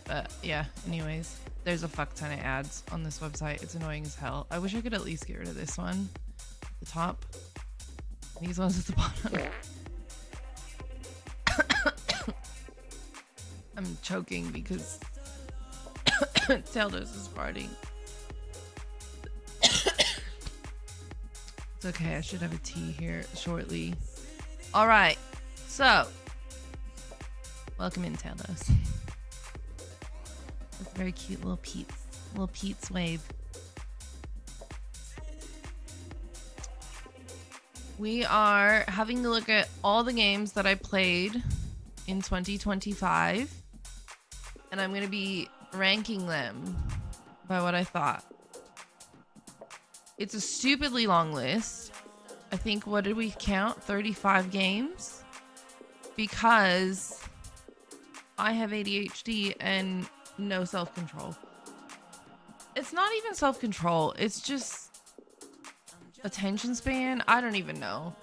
But yeah, anyways, there's a fuck ton of ads on this website. It's annoying as hell. I wish I could at least get rid of this one at the top. These ones at the bottom. I'm choking because Teldos is farting. It's okay, I should have a tea here shortly. All right, so welcome in, Teldos. That's very cute little Pete's wave. We are having a look at all the games that I played in 2025, and I'm going to be ranking them by what I thought. It's a stupidly long list. I think, what did we count? 35 games? Because I have ADHD and no self-control. It's not even self-control. It's just attention span. I don't even know.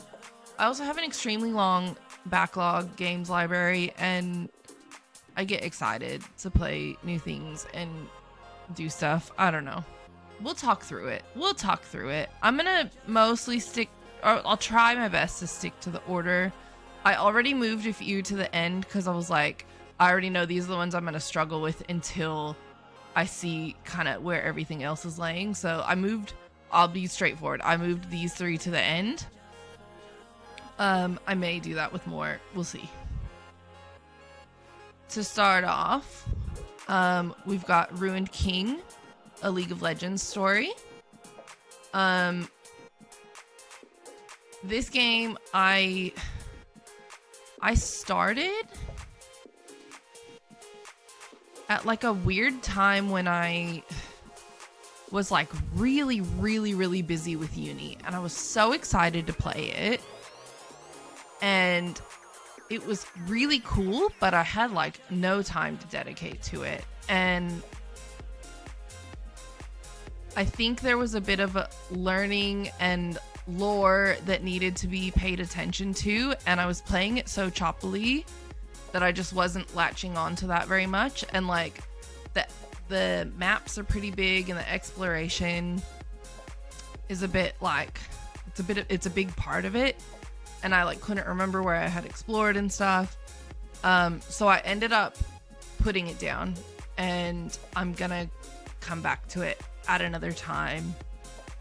I also have an extremely long backlog games library, and I get excited to play new things and do stuff. I don't know. We'll talk through it. I'm gonna mostly stick, or I'll try my best to stick to the order. I already moved a few to the end because I was like, I already know these are the ones I'm gonna struggle with until I see kind of where everything else is laying. So I'll be straightforward. I moved these 3 to the end. I may do that with more. We'll see. To start off, we've got Ruined King, a League of Legends story. This game I started at like a weird time when I was like really, really, really busy with uni, and I was so excited to play it. And it was really cool, but I had like no time to dedicate to it. And I think there was a bit of a learning and lore that needed to be paid attention to, and I was playing it so choppily that I just wasn't latching on to that very much. And like the maps are pretty big, and the exploration is a bit like it's a big part of it, and I like couldn't remember where I had explored and stuff. So I ended up putting it down, and I'm gonna come back to it at another time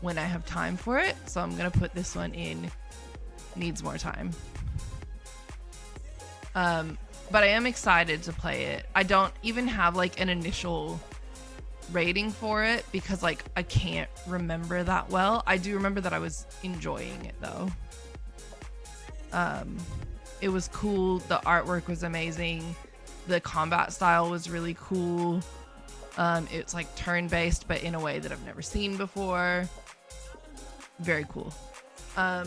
when I have time for it. So I'm gonna put this one in needs more time. But I am excited to play it. I don't even have like an initial rating for it because like I can't remember that well. I do remember that I was enjoying it though. It was cool. The artwork was amazing. The combat style was really cool. It's like turn-based, but in a way that I've never seen before. Very cool. I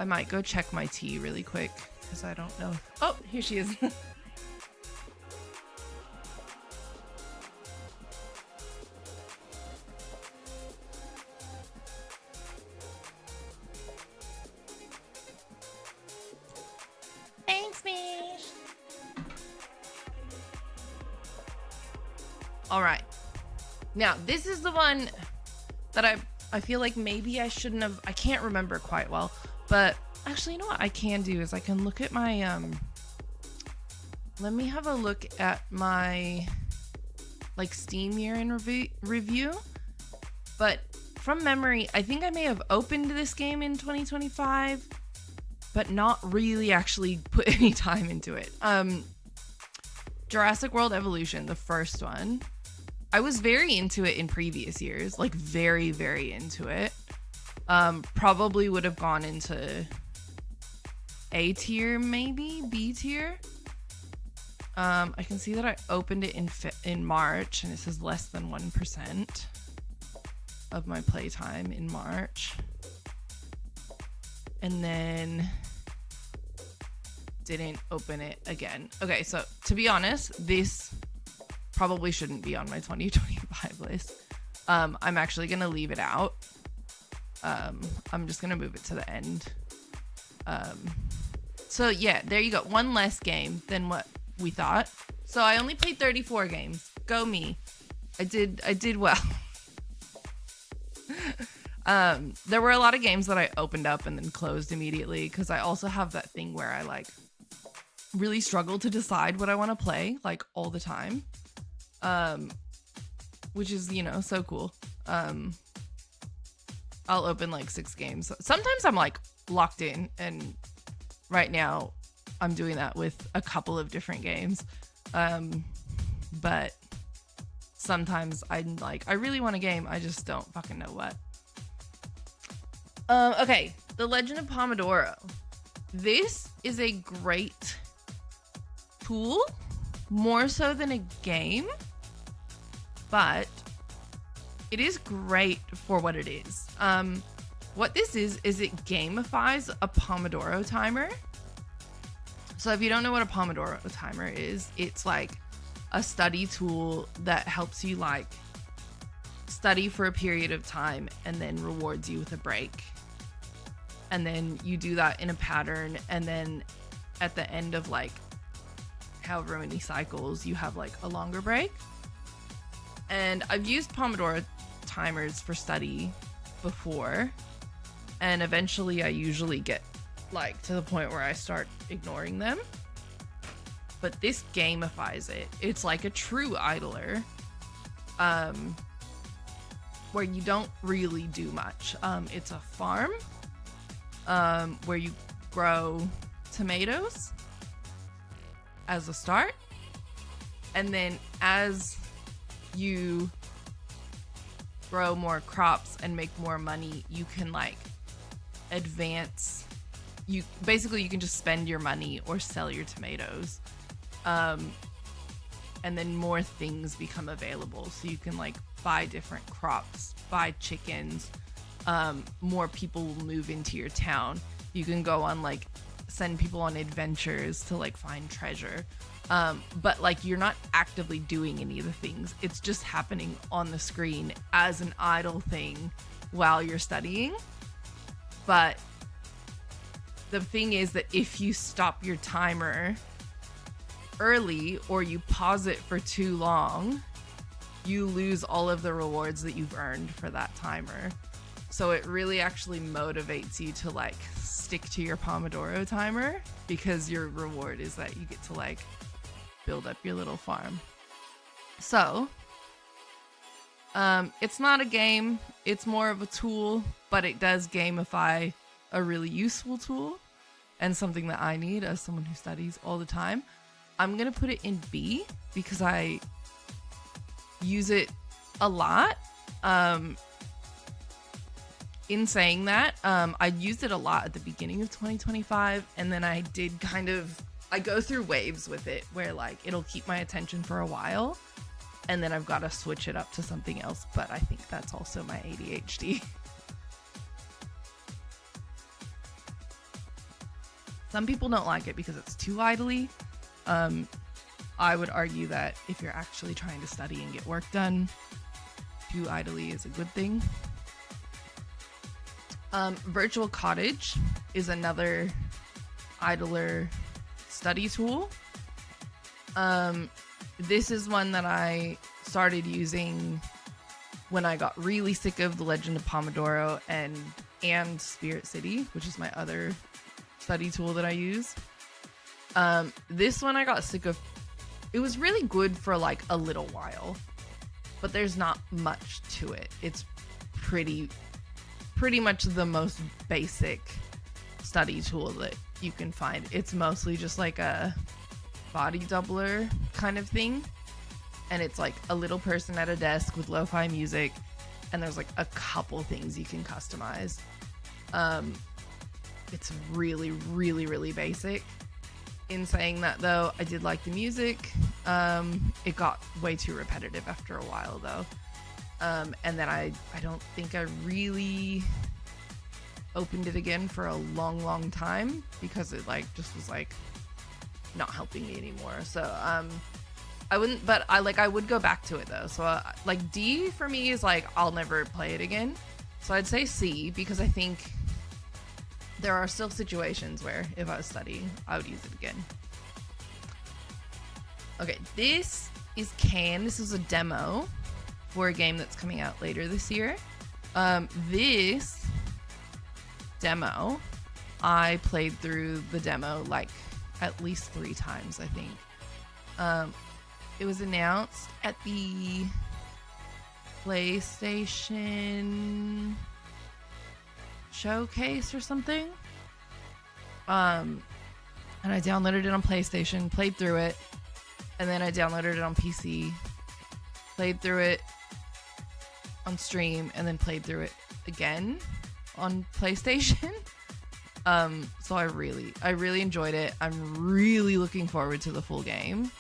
might go check my tea really quick because I don't know. Oh, here she is. Thanks, Mish. All right. Now, this is the one that I feel like maybe I shouldn't have. I can't remember quite well, but actually, you know what I can do is I can look at my let me have a look at my like Steam year in review. But from memory, I think I may have opened this game in 2025, but not really actually put any time into it. Jurassic World Evolution, the first one. I was very into it in previous years, like very, very into it. Probably would have gone into A tier, maybe B tier. I can see that I opened it in March, and it says less than 1% of my playtime in March. And then didn't open it again. Okay, so to be honest, this probably shouldn't be on my 2025 list. I'm actually gonna leave it out. I'm just gonna move it to the end. So yeah, there you go. One less game than what we thought. So I only played 34 games. Go me. I did well. There were a lot of games that I opened up and then closed immediately because I also have that thing where I like really struggle to decide what I want to play like all the time. Which is, you know, so cool. I'll open like 6 games. Sometimes I'm like locked in, and right now I'm doing that with a couple of different games. But sometimes I'm like, I really want a game, I just don't fucking know what. Okay, The Legend of Pomodoro. This is a great tool, more so than a game, but it is great for what it is. What this is it gamifies a Pomodoro timer. So if you don't know what a Pomodoro timer is, it's like a study tool that helps you like study for a period of time and then rewards you with a break. And then you do that in a pattern, and then at the end of like however many cycles, you have like a longer break. And I've used Pomodoro timers for study before, and eventually I usually get like to the point where I start ignoring them. But this gamifies it. It's like a true idler, where you don't really do much. It's a farm where you grow tomatoes as a start, and then as you grow more crops and make more money, you can like advance. You can just spend your money or sell your tomatoes, and then more things become available, so you can like buy different crops, buy chickens. More people will move into your town. You can go on like send people on adventures to like find treasure, but like you're not actively doing any of the things. It's just happening on the screen as an idle thing while you're studying. But the thing is that if you stop your timer early or you pause it for too long, you lose all of the rewards that you've earned for that timer. So it really actually motivates you to like stick to your Pomodoro timer, because your reward is that you get to like build up your little farm. So it's not a game, it's more of a tool, but it does gamify a really useful tool and something that I need as someone who studies all the time. I'm gonna put it in B because I use it a lot. In saying that, I used it a lot at the beginning of 2025, and then I go through waves with it where like it'll keep my attention for a while, and then I've got to switch it up to something else. But I think that's also my ADHD. Some people don't like it because it's too idly. I would argue that if you're actually trying to study and get work done, too idly is a good thing. Virtual Cottage is another idler study tool. This is one that I started using when I got really sick of The Legend of Pomodoro and Spirit City, which is my other study tool that I use. This one I got sick of. It was really good for like a little while, but there's not much to it. It's pretty much the most basic study tool that you can find. It's mostly just like a body doubler kind of thing, and it's like a little person at a desk with lo-fi music, and there's like a couple things you can customize. It's really, really, really basic. In saying that though, I did like the music. It got way too repetitive after a while though. And then I don't think I really opened it again for a long time because it like just was like not helping me anymore. So I wouldn't, but I would go back to it though. So like D for me is like I'll never play it again. So I'd say C, because I think there are still situations where if I was studying, I would use it again. Okay, this is Can. This is a demo for a game that's coming out later this year. This demo, I played through the demo like at least 3 times, I think. It was announced at the PlayStation showcase or something. And I downloaded it on PlayStation, played through it, and then I downloaded it on PC, played through it on stream, and then played through it again on PlayStation. So I really enjoyed it. I'm really looking forward to the full game.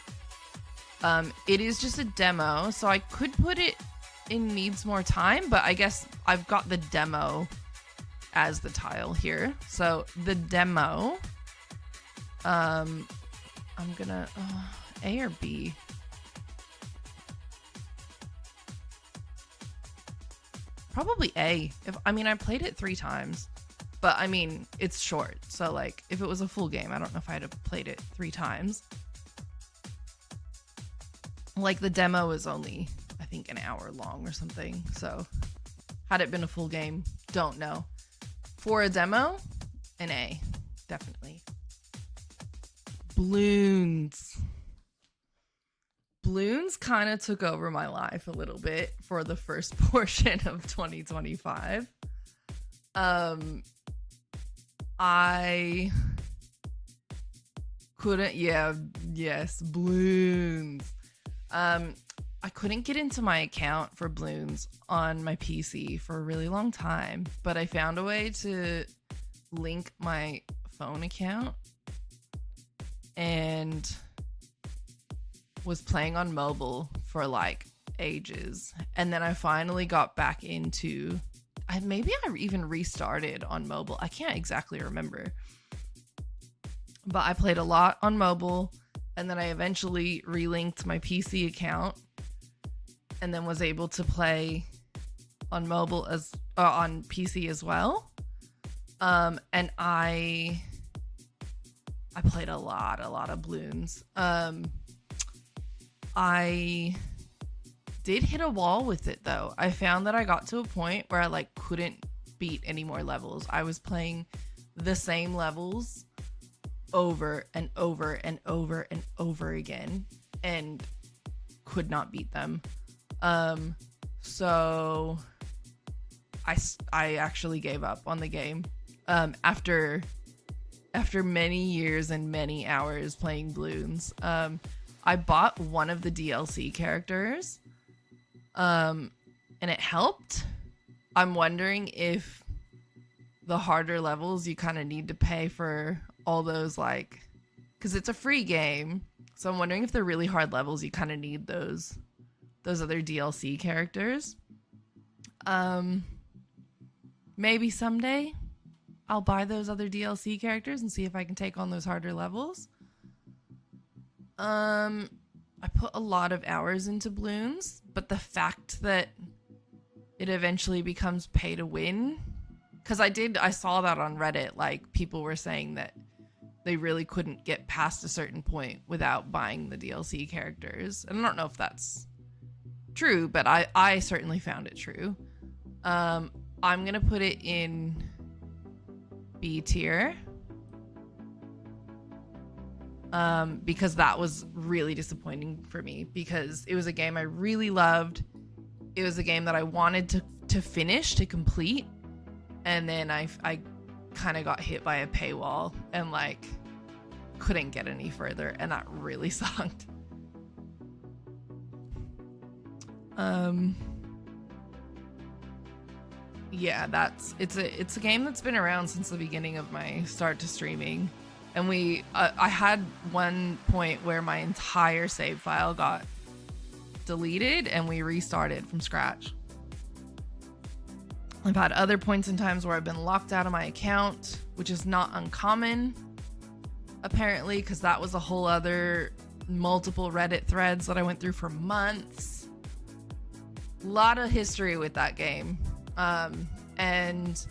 It is just a demo, so I could put it in needs more time, but I guess I've got the demo as the tile here. So the demo, I'm gonna A or B. Probably A. I played it 3 times, but I mean it's short, so like if it was a full game, I don't know if I'd have played it 3 times. Like the demo is only, I think, an hour long or something. So had it been a full game, don't know. For a demo, an A, definitely. Bloons. Bloons kind of took over my life a little bit for the first portion of 2025. I couldn't, Bloons. I couldn't get into my account for Bloons on my PC for a really long time, but I found a way to link my phone account and was playing on mobile for like ages. And then I finally got back into, maybe I even restarted on mobile. I can't exactly remember, but I played a lot on mobile. And then I eventually relinked my PC account and then was able to play on mobile as on PC as well. And I played a lot of Bloons. I did hit a wall with it though. I found that I got to a point where I like couldn't beat any more levels. I was playing the same levels over and over and over and over again and could not beat them. So I actually gave up on the game after many years and many hours playing Bloons. I bought one of the DLC characters and it helped. I'm wondering if the harder levels you kind of need to pay for all those, like, because it's a free game, so I'm wondering if the really hard levels you kind of need those other DLC characters. Maybe someday I'll buy those other DLC characters and see if I can take on those harder levels. I put a lot of hours into Bloons, but the fact that it eventually becomes pay to win, because I saw that on Reddit, like people were saying that they really couldn't get past a certain point without buying the DLC characters. And I don't know if that's true, but I certainly found it true. I'm going to put it in B tier. Because that was really disappointing for me because it was a game I really loved. It was a game that I wanted to finish, to complete. And then I kind of got hit by a paywall and like couldn't get any further, and that really sucked. Yeah, it's a game that's been around since the beginning of my start to streaming, and I had one point where my entire save file got deleted and we restarted from scratch. I've had other points in times where I've been locked out of my account, which is not uncommon, apparently, because that was a whole other multiple Reddit threads that I went through for months. A lot of history with that game. And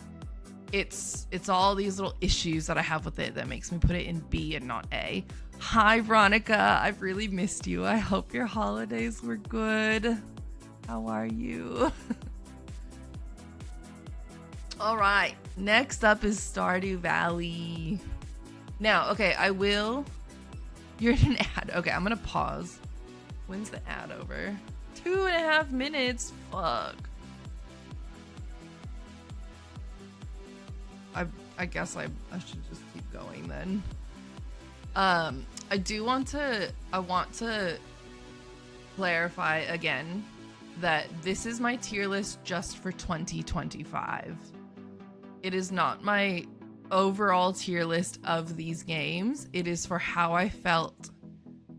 it's all these little issues that I have with it that makes me put it in B and not A. Hi, Veronica. I've really missed you. I hope your holidays were good. How are you? All right. Next up is Stardew Valley. Now, okay, you're in an ad. Okay, I'm gonna pause. When's the ad over? 2.5 minutes. Fuck. I guess I should just keep going then. I want to clarify again that this is my tier list just for 2025. It is not my overall tier list of these games. It is for how I felt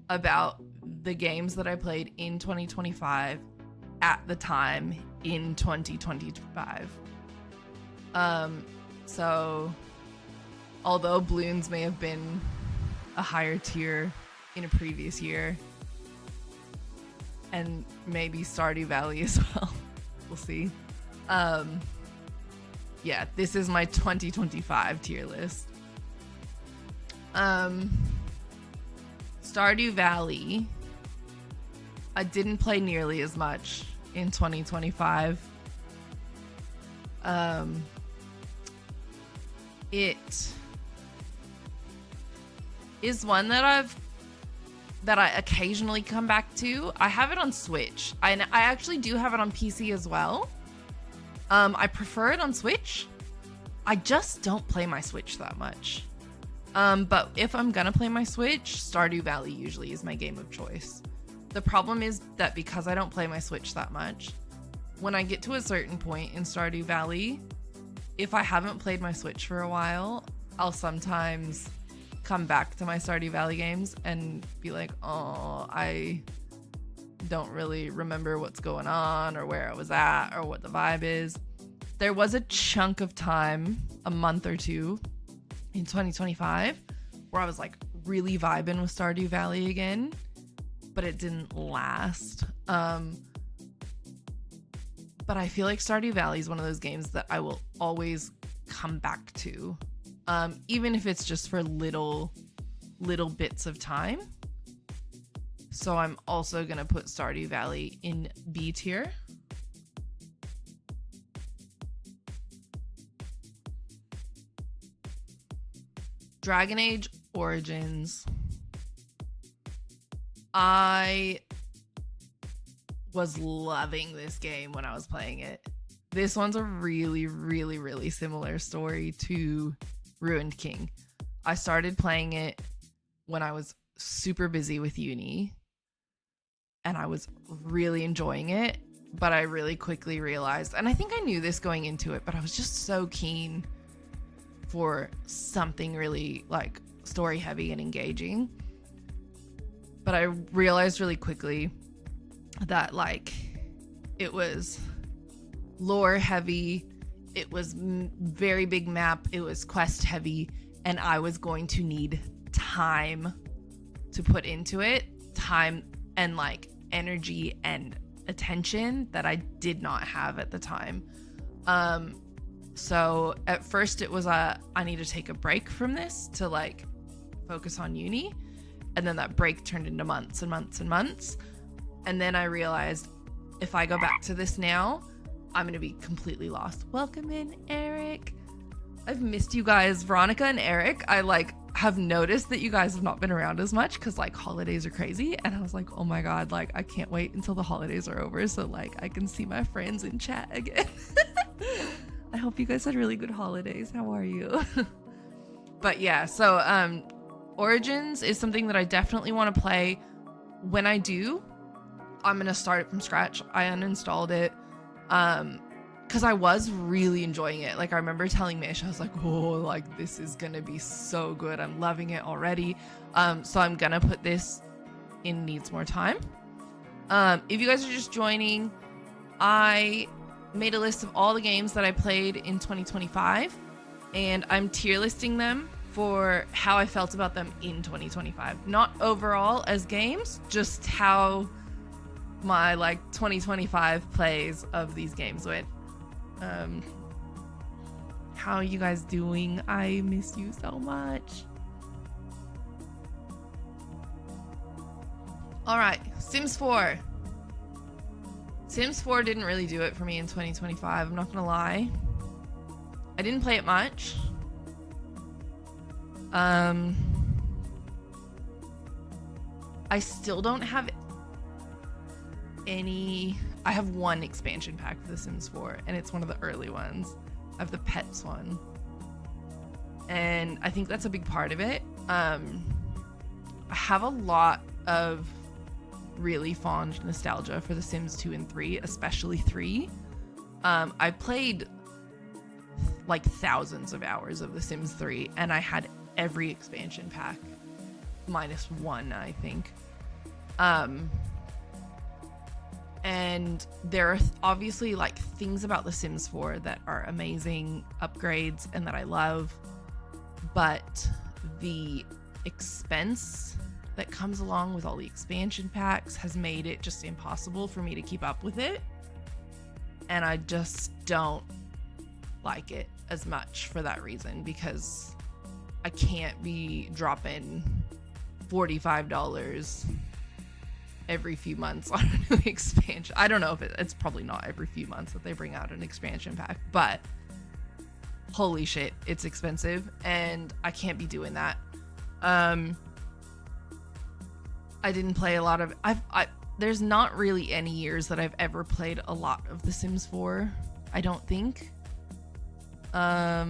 about the games that I played in 2025 at the time in 2025. So although Bloons may have been a higher tier in a previous year, and maybe Stardew Valley as well, we'll see. Yeah, this is my 2025 tier list. Stardew Valley, I didn't play nearly as much in 2025. It is one that I occasionally come back to. I have it on Switch. I actually do have it on PC as well. I prefer it on Switch. I just don't play my Switch that much. But if I'm gonna play my Switch, Stardew Valley usually is my game of choice. The problem is that because I don't play my Switch that much, when I get to a certain point in Stardew Valley, if I haven't played my Switch for a while, I'll sometimes come back to my Stardew Valley games and be like, oh, I don't really remember what's going on or where I was at or what the vibe is. There was a chunk of time, a month or two in 2025, where I was like really vibing with Stardew Valley again, but it didn't last. But I feel like Stardew Valley is one of those games that I will always come back to, even if it's just for little bits of time. So I'm also gonna put Stardew Valley in B tier. Dragon Age Origins. I was loving this game when I was playing it. This one's a really, really, really similar story to Ruined King. I started playing it when I was super busy with uni, and I was really enjoying it, but I really quickly realized, and I think I knew this going into it, but I was just so keen for something really like story heavy and engaging. But I realized really quickly that like it was lore heavy, it was very big map, it was quest heavy, and I was going to need time to put into it, time and like energy and attention that I did not have at the time. So at first it was I need to take a break from this to like focus on uni, and then that break turned into months and months and months. And then I realized if I go back to this now, I'm going to be completely lost. Welcome in, Eric. I've missed you guys, Veronica and Eric. I like have noticed that you guys have not been around as much because like holidays are crazy. And I was like, oh my God, like I can't wait until the holidays are over so like I can see my friends in chat again. I hope you guys had really good holidays. How are you? But yeah, so Origins is something that I definitely want to play. When I do, I'm going to start it from scratch. I uninstalled it because I was really enjoying it. Like I remember telling Mish, I was like, oh, like this is going to be so good. I'm loving it already. So I'm going to put this in needs more time. If you guys are just joining, I made a list of all the games that I played in 2025, and I'm tier listing them for how I felt about them in 2025. Not overall as games, just how my like 2025 plays of these games went. How are you guys doing? I miss you so much. All right, Sims 4. Sims 4 didn't really do it for me in 2025. I'm not gonna lie. I didn't play it much. I still don't have any. I have one expansion pack for The Sims 4, and it's one of the early ones. I have the pets one, and I think that's a big part of it. I have a lot of really fond nostalgia for The Sims 2 and 3, especially 3. I played like thousands of hours of The Sims 3, and I had every expansion pack minus one, I think. And there are obviously like things about The Sims 4 that are amazing upgrades and that I love, but the expense that comes along with all the expansion packs has made it just impossible for me to keep up with it. And I just don't like it as much for that reason, because I can't be dropping $45 every few months on a new expansion. I don't know if it's probably not every few months that they bring out an expansion pack, but holy shit, it's expensive and I can't be doing that. I didn't play a lot of there's not really any years that I've ever played a lot of The Sims 4, I don't think. I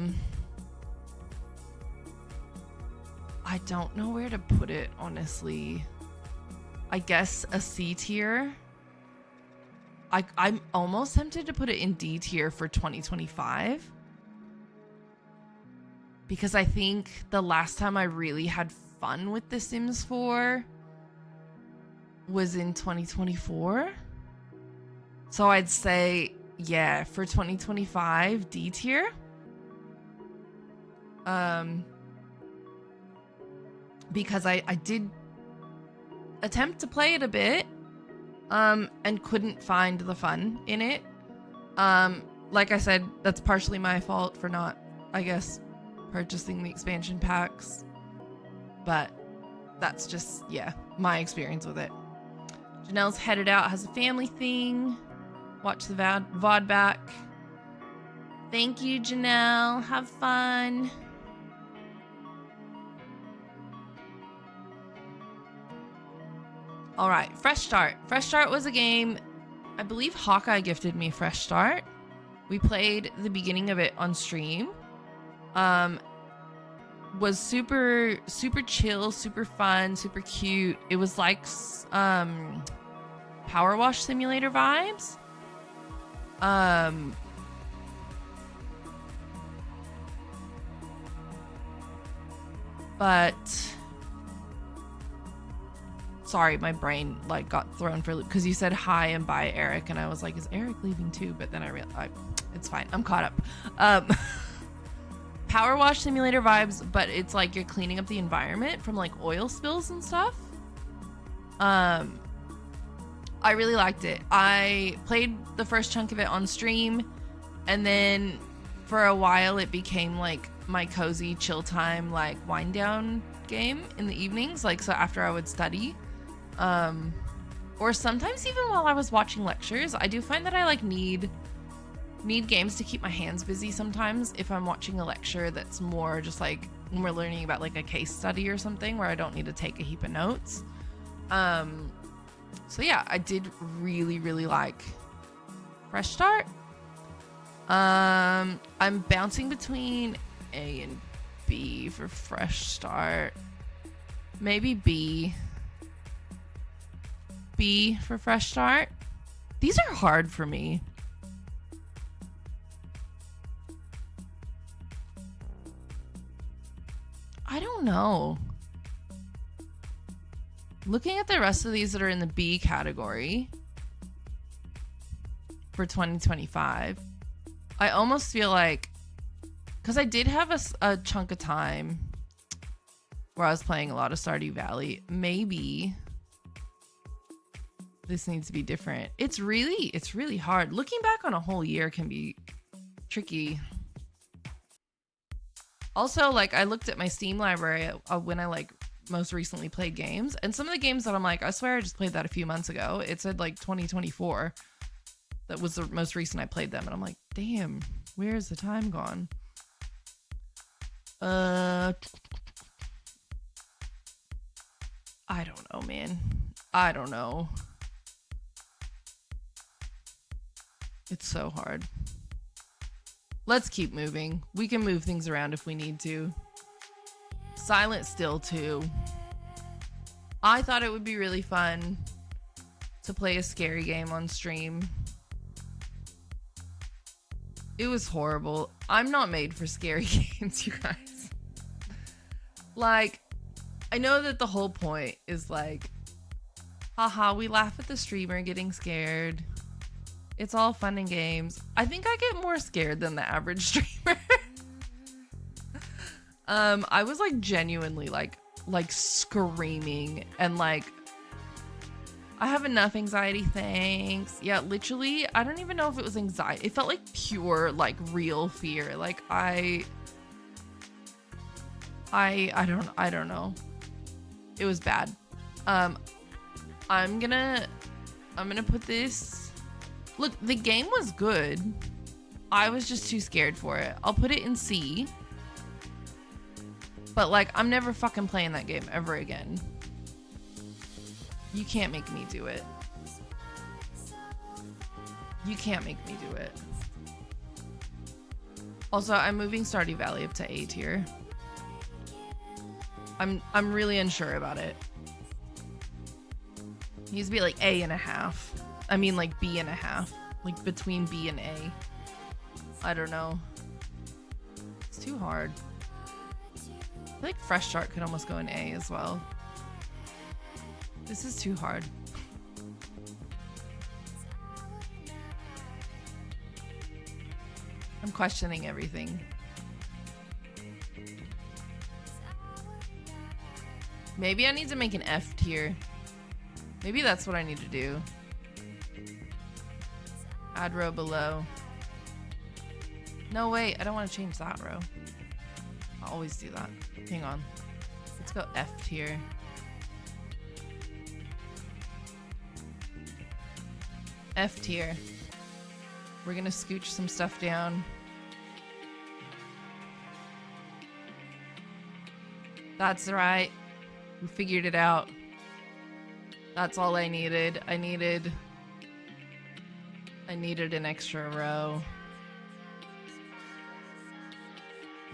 don't know where to put it, honestly. I guess a C tier. I'm almost tempted to put it in D tier for 2025. Because I think the last time I really had fun with The Sims 4 was in 2024. So I'd say, yeah, for 2025, D tier. Because I did attempt to play it a bit, and couldn't find the fun in it. Like I said, that's partially my fault for not, I guess, purchasing the expansion packs. But that's just, yeah, my experience with it. Janelle's headed out, has a family thing. Watch the VOD back. Thank you, Janelle. Have fun. All right, Fresh Start. Fresh Start was a game, I believe Hawkeye gifted me Fresh Start. We played the beginning of it on stream. Was super chill, super fun, super cute. It was like Power Wash Simulator vibes. But sorry, my brain like got thrown for a loop because you said hi and bye, Eric, and I was like, is Eric leaving too? But then I realized it's fine. I'm caught up. Power Wash Simulator vibes, but it's like you're cleaning up the environment from like oil spills and stuff. I really liked it. I played the first chunk of it on stream, and then for a while it became like my cozy chill time, like wind down game in the evenings, like so after I would study, or sometimes even while I was watching lectures. I do find that I like need games to keep my hands busy sometimes if I'm watching a lecture that's more just like when we're learning about like a case study or something where I don't need to take a heap of notes. So yeah, I did really like Fresh Start. I'm bouncing between A and B for Fresh Start. Maybe B for Fresh Start. These are hard for me. I don't know. Looking at the rest of these that are in the B category for 2025, I almost feel like, because I did have a chunk of time where I was playing a lot of Stardew Valley, maybe this needs to be different. It's really hard. Looking back on a whole year can be tricky. Also, like, I looked at my Steam library when I like most recently played games. And some of the games that I'm like, I swear I just played that a few months ago. It said like 2024. That was the most recent I played them. And I'm like, damn, where's the time gone? I don't know, man. I don't know. It's so hard. Let's keep moving. We can move things around if we need to. Silent Still 2. I thought it would be really fun to play a scary game on stream. It was horrible. I'm not made for scary games, you guys. Like, I know that the whole point is like, haha, we laugh at the streamer getting scared. It's all fun and games. I think I get more scared than the average streamer. I was like genuinely like screaming and like, I have enough anxiety, thanks. Yeah, literally, I don't even know if it was anxiety. It felt like pure, like real fear. Like I don't know. It was bad. I'm gonna put this. Look, the game was good. I was just too scared for it. I'll put it in C. But like, I'm never fucking playing that game ever again. You can't make me do it. You can't make me do it. Also, I'm moving Stardew Valley up to A tier. I'm really unsure about it. It needs to be like A.5. I mean like B.5. Like between B and A. I don't know. It's too hard. I feel like Fresh Start could almost go in A as well. This is too hard. I'm questioning everything. Maybe I need to make an F tier. Maybe that's what I need to do. Add row below. No, wait, I don't want to change that row. I always do that. Hang on. Let's go F tier. F tier. We're gonna scooch some stuff down. That's right. We figured it out. That's all I needed. I needed an extra row.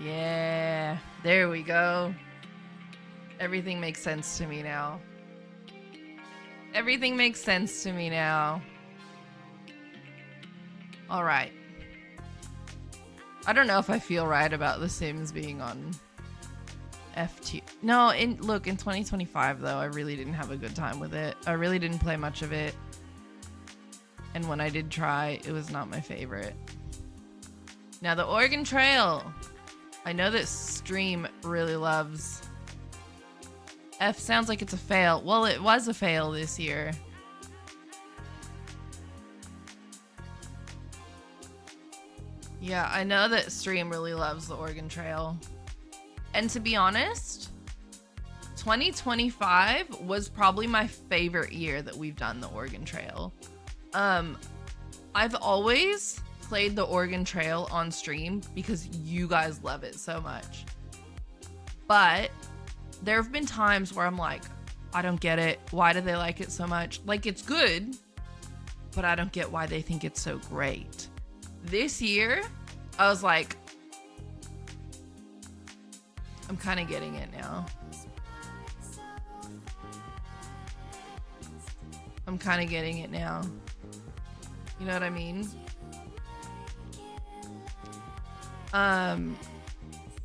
Yeah, there we go. Everything makes sense to me now. Everything makes sense to me now. All right. I don't know if I feel right about The Sims being on F2. No, look, in 2025 though, I really didn't have a good time with it. I really didn't play much of it. And when I did try, it was not my favorite. Now the Oregon Trail. I know that Stream really loves. F sounds like it's a fail. Well, it was a fail this year. Yeah, I know that Stream really loves the Oregon Trail. And to be honest, 2025 was probably my favorite year that we've done the Oregon Trail. I've always played the Oregon Trail on stream because you guys love it so much. But there have been times where I'm like, I don't get it. Why do they like it so much? Like, it's good, but I don't get why they think it's so great. This year, I was like, I'm kind of getting it now. I'm kind of getting it now. You know what I mean?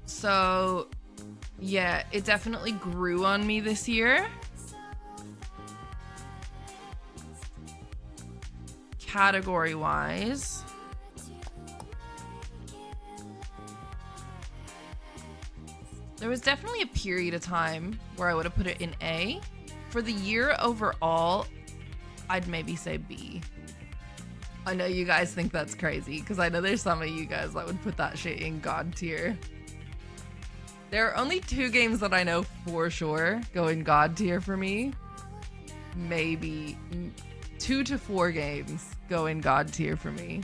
So yeah, it definitely grew on me this year. Category wise, there was definitely a period of time where I would have put it in A. For the year overall, I'd maybe say B. I know you guys think that's crazy because I know there's some of you guys that would put that shit in God tier. There are only 2 games that I know for sure go in God tier for me. Maybe 2 to 4 games go in God tier for me.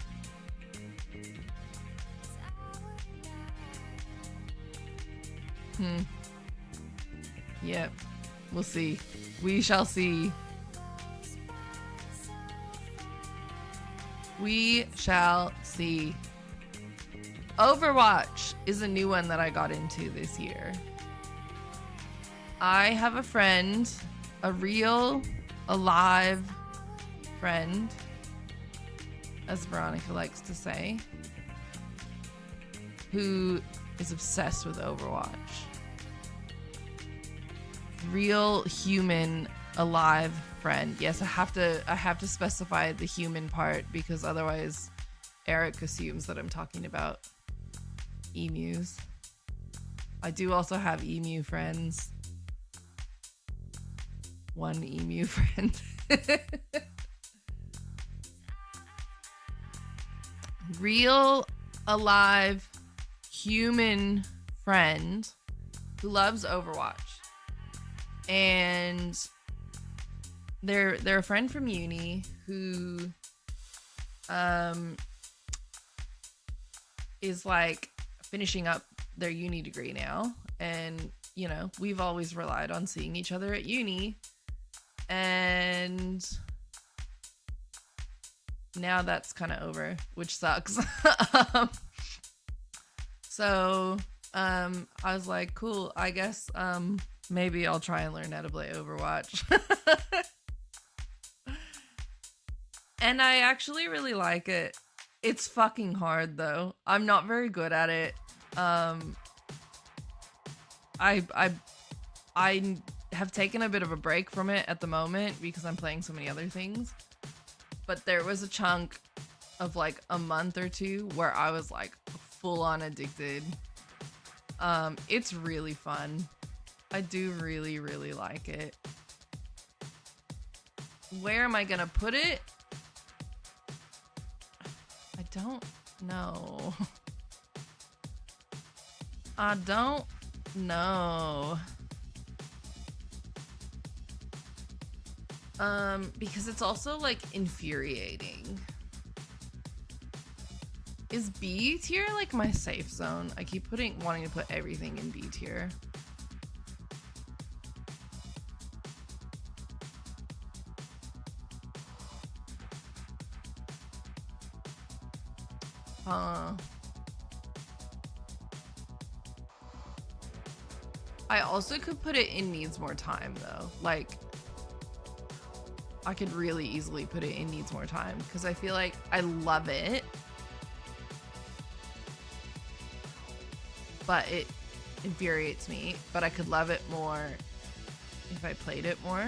Yep. We'll see. We shall see. We shall see. Overwatch is a new one that I got into this year. I have a friend, a real, alive friend, as Veronica likes to say, who is obsessed with Overwatch. Real human, alive friend. Yes, I have to specify the human part because otherwise Eric assumes that I'm talking about emus. I do also have emu friends. One emu friend. Real, alive, human friend who loves Overwatch. And they're a friend from uni who is like finishing up their uni degree now, and you know, we've always relied on seeing each other at uni, and now that's kind of over, which sucks. So I was like, cool, I guess maybe I'll try and learn how to play Overwatch. And I actually really like it. It's fucking hard though. I'm not very good at it. I have taken a bit of a break from it at the moment because I'm playing so many other things. But there was a chunk of like a month or 2 where I was like full on addicted. It's really fun. I do really, really like it. Where am I gonna put it? I don't know. I don't know. Because it's also like infuriating. Is B tier like my safe zone? I keep wanting to put everything in B tier. I also could put it in needs more time though. Like, I could really easily put it in needs more time because I feel like I love it, but it infuriates me. But I could love it more if I played it more.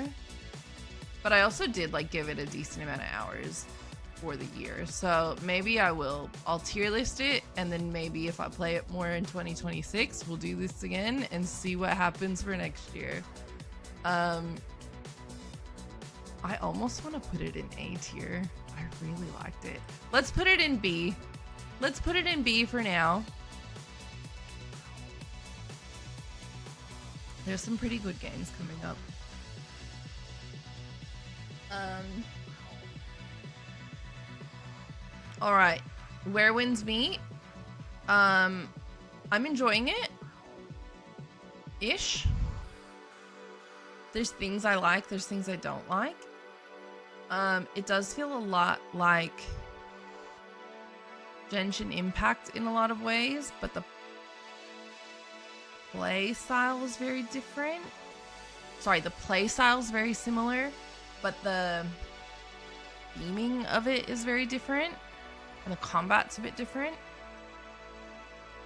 But I also did like give it a decent amount of hours for the year, so maybe I'll tier list it, and then maybe if I play it more in 2026, we'll do this again and see what happens for next year. I almost want to put it in A tier. I really liked it. Let's put it in B. Let's put it in B for now. There's some pretty good games coming up. All right, Where Winds Meet. I'm enjoying it. Ish. There's things I like, there's things I don't like. It does feel a lot like Genshin Impact in a lot of ways, but the play style is very different. Sorry, the play style is very similar, but the theming of it is very different, and the combat's a bit different.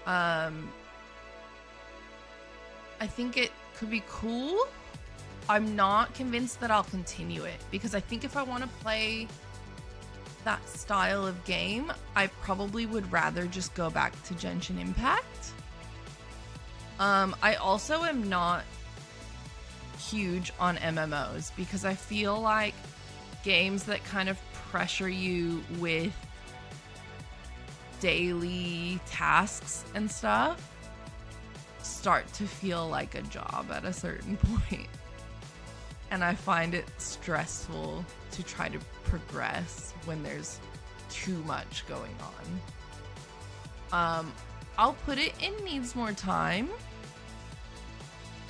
I think it could be cool. I'm not convinced that I'll continue it because I think if I want to play that style of game, I probably would rather just go back to Genshin Impact. I also am not huge on MMOs because I feel like games that kind of pressure you with daily tasks and stuff start to feel like a job at a certain point. And I find it stressful to try to progress when there's too much going on. I'll put it in needs more time.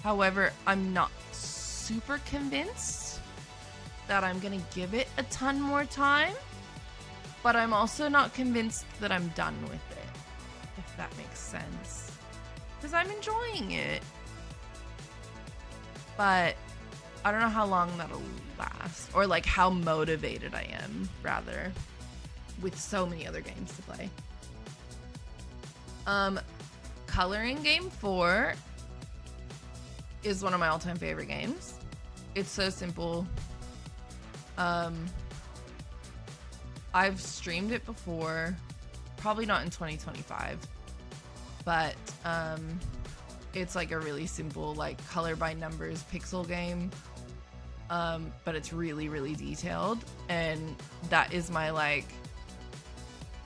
However, I'm not super convinced that I'm gonna give it a ton more time, but I'm also not convinced that I'm done with it, if that makes sense, because I'm enjoying it, but I don't know how long that'll last, or like how motivated I am, rather, with so many other games to play. Coloring Game 4 is one of my all-time favorite games. It's so simple. I've streamed it before, probably not in 2025, but it's like a really simple, like, color by numbers pixel game, but it's really, really detailed, and that is my, like,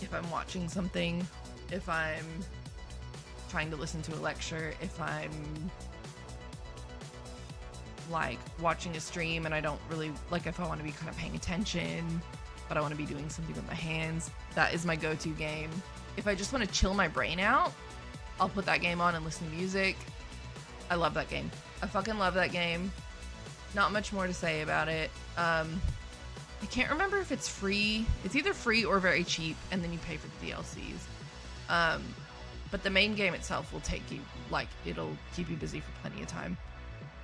if I'm watching something, if I'm trying to listen to a lecture, if I'm like watching a stream and I don't really like, if I want to be kind of paying attention but I want to be doing something with my hands, that is my go-to game. If I just want to chill my brain out, I'll put that game on and listen to music. I love that game. I fucking love that game. Not much more to say about it. I can't remember if it's free. It's either free or very cheap, and then you pay for the DLCs. But the main game itself will take you, like, it'll keep you busy for plenty of time.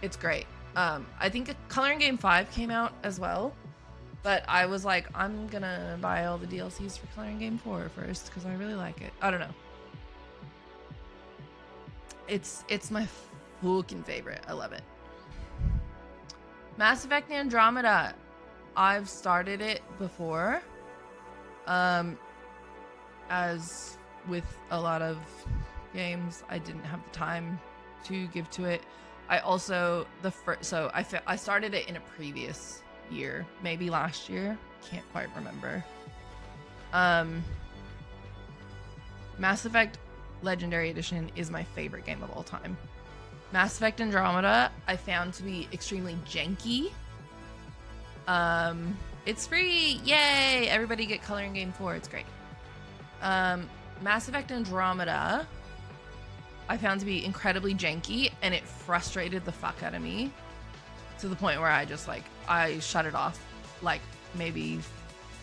It's great. I think Coloring Game 5 came out as well, but I was like, I'm gonna buy all the DLCs for Coloring Game 4 first because I really like it. I don't know. It's my fucking favorite. I love it. Mass Effect Andromeda. I've started it before. As with a lot of games, I didn't have the time to give to it. I also, I started it in a previous year, maybe last year, can't quite remember. Mass Effect Legendary Edition is my favorite game of all time. Mass Effect Andromeda I found to be extremely janky. It's free, yay! Everybody get Coloring Game 4, it's great. Mass Effect Andromeda I found to be incredibly janky, and it frustrated the fuck out of me to the point where I just, like, I shut it off, like, maybe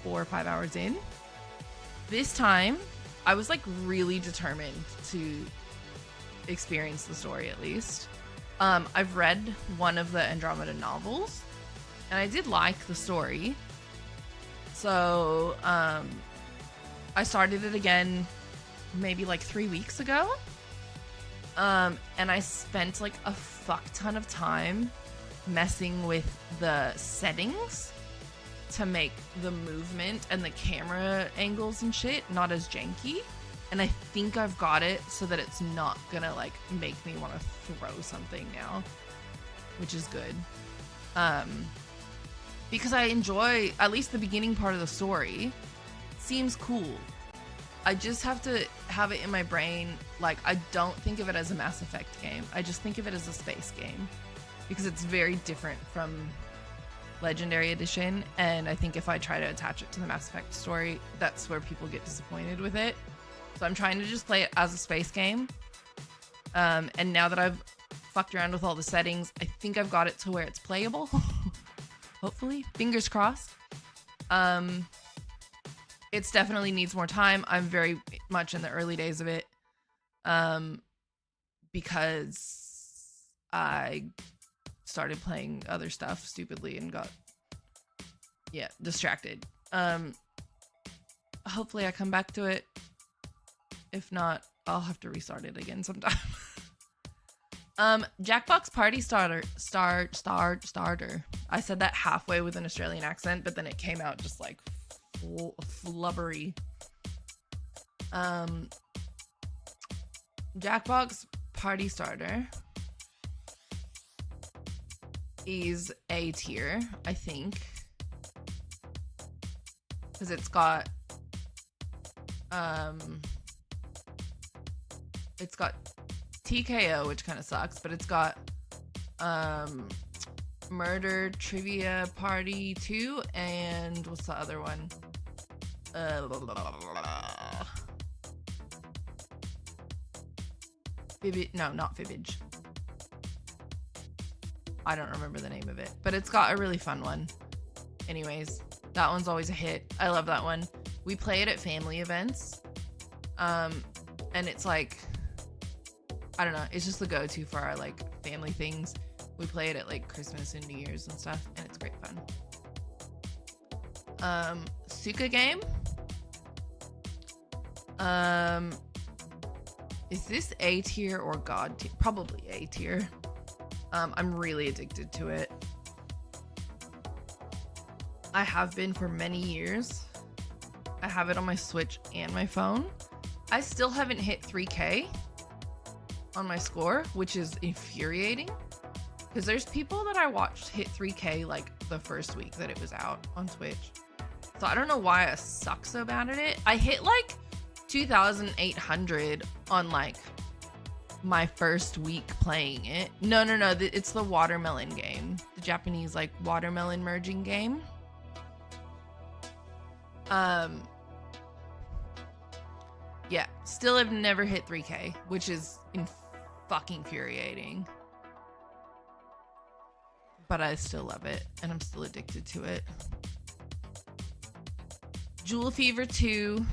4 or 5 hours in. This time, I was, like, really determined to experience the story, at least. I've read one of the Andromeda novels, and I did like the story. So, I started it again maybe, like, 3 weeks ago. And I spent like a fuck ton of time messing with the settings to make the movement and the camera angles and shit not as janky. And I think I've got it so that it's not gonna like make me want to throw something now, which is good. Because I enjoy at least the beginning part of the story. Seems cool. I just have to have it in my brain, like, I don't think of it as a Mass Effect game. I just think of it as a space game. Because it's very different from Legendary Edition, and I think if I try to attach it to the Mass Effect story, that's where people get disappointed with it. So I'm trying to just play it as a space game. And now that I've fucked around with all the settings, I think I've got it to where it's playable. Hopefully. Fingers crossed. It's definitely needs more time. I'm very much in the early days of it, because I started playing other stuff stupidly and got, distracted. Hopefully I come back to it. If not, I'll have to restart it again sometime. Jackbox Party Starter. I said that halfway with an Australian accent, but then it came out just like flubbery. Jackbox Party Starter is A tier, I think, because it's got TKO, which kind of sucks, but it's got Murder Trivia Party 2 and what's the other one? No, not Fibbage. I don't remember the name of it, but it's got a really fun one. Anyways, that one's always a hit. I love that one. We play it at family events. And it's like, I don't know, it's just the go-to for our like family things. We play it at like Christmas and New Year's and stuff, and it's great fun. Suka game. Is this A tier or God tier? Probably A tier. I'm really addicted to it. I have been for many years. I have it on my Switch and my phone. I still haven't hit 3K on my score, which is infuriating. Because there's people that I watched hit 3K like the first week that it was out on Twitch. So I don't know why I suck so bad at it. I hit like 2,800 on like my first week playing it. No, it's the watermelon game. The Japanese like watermelon merging game. Yeah, still have never hit 3K, which is fucking infuriating. But I still love it, and I'm still addicted to it. Jewel Fever 2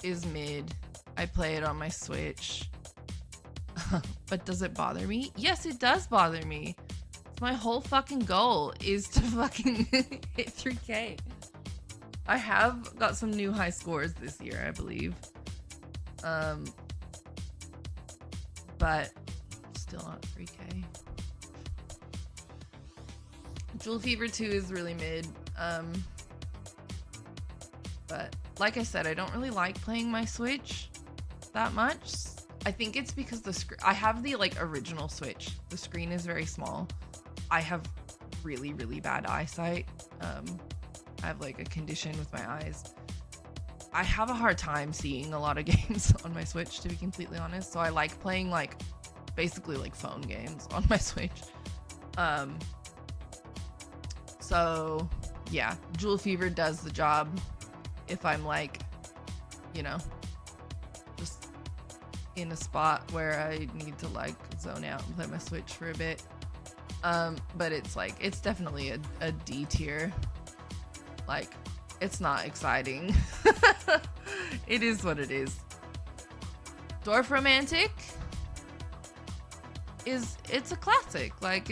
is mid. I play it on my Switch. But does it bother me? Yes, it does bother me. It's my whole fucking goal is to fucking hit 3K. I have got some new high scores this year, I believe. But still not 3K. Jewel Fever 2 is really mid. But like I said, I don't really like playing my Switch that much. I think it's because I have the like original Switch. The screen is very small. I have really, really bad eyesight. I have like a condition with my eyes. I have a hard time seeing a lot of games on my Switch, to be completely honest. So I like playing like basically like phone games on my Switch. So yeah, Jewel Fever does the job if I'm like, you know, just in a spot where I need to like zone out and play my Switch for a bit. But it's like, it's definitely a D tier. Like, it's not exciting. It is what it is. Dwarf Romantic it's a classic. Like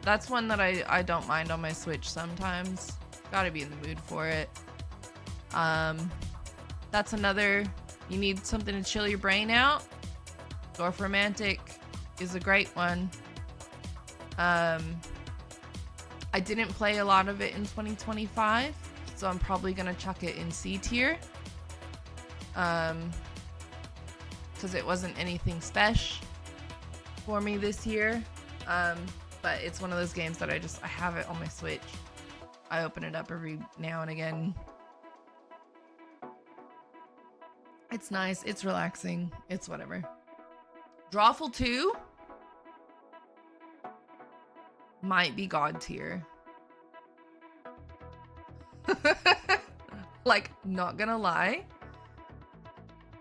that's one that I don't mind on my Switch sometimes. Gotta be in the mood for it. That's another, you need something to chill your brain out. Dwarf Romantic is a great one. I didn't play a lot of it in 2025, so I'm probably gonna chuck it in C tier. Because it wasn't anything special for me this year. But it's one of those games that I have it on my Switch. I open it up every now and again. It's nice. It's relaxing. It's whatever. Drawful 2 might be God tier. Like, not gonna lie.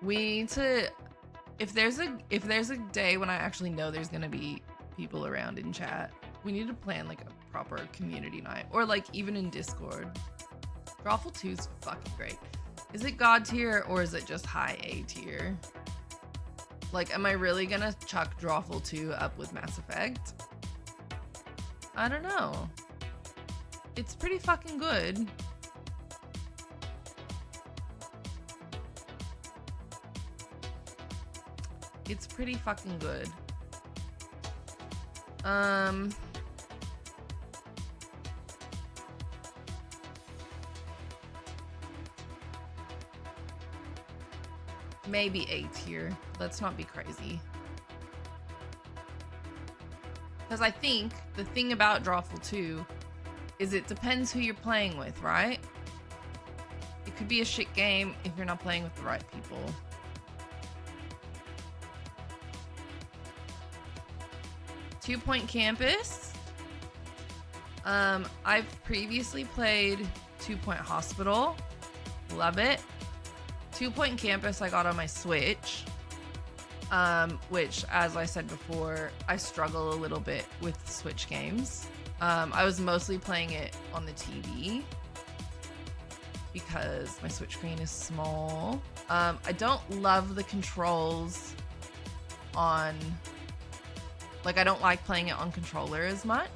We need to, if there's a day when I actually know there's gonna be people around in chat, we need to plan like a proper community night, or like even in Discord. Drawful 2 is fucking great. Is it God tier or is it just high A tier? Like, am I really gonna chuck Drawful 2 up with Mass Effect? I don't know. It's pretty fucking good. It's pretty fucking good. Maybe A tier. Let's not be crazy. Because I think the thing about Drawful 2 is it depends who you're playing with, right? It could be a shit game if you're not playing with the right people. 2 Point Campus. I've previously played 2 Point Hospital. Love it. 2 Point Campus I got on my Switch. Which, as I said before, I struggle a little bit with Switch games. I was mostly playing it on the TV because my Switch screen is small. I don't love the controls on, like, I don't like playing it on controller as much.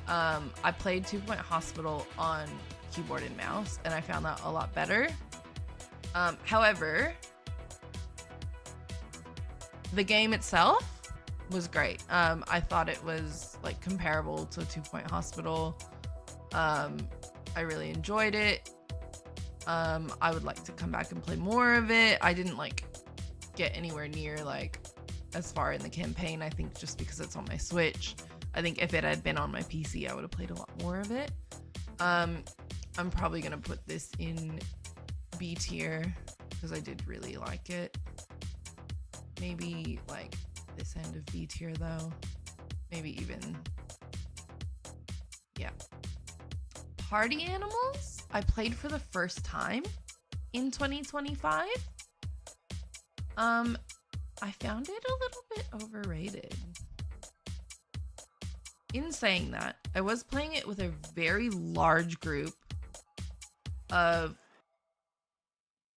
I played 2 Point Hospital on keyboard and mouse, and I found that a lot better. However, the game itself was great. I thought it was like comparable to 2 Point Hospital. I really enjoyed it. I would like to come back and play more of it. I didn't like get anywhere near like as far in the campaign, I think, just because it's on my Switch. I think if it had been on my PC, I would have played a lot more of it. I'm probably gonna put this in B tier because I did really like it. Maybe like this end of B tier though. Maybe even, yeah. Party Animals, I played for the first time in 2025. I found it a little bit overrated. In saying that, I was playing it with a very large group of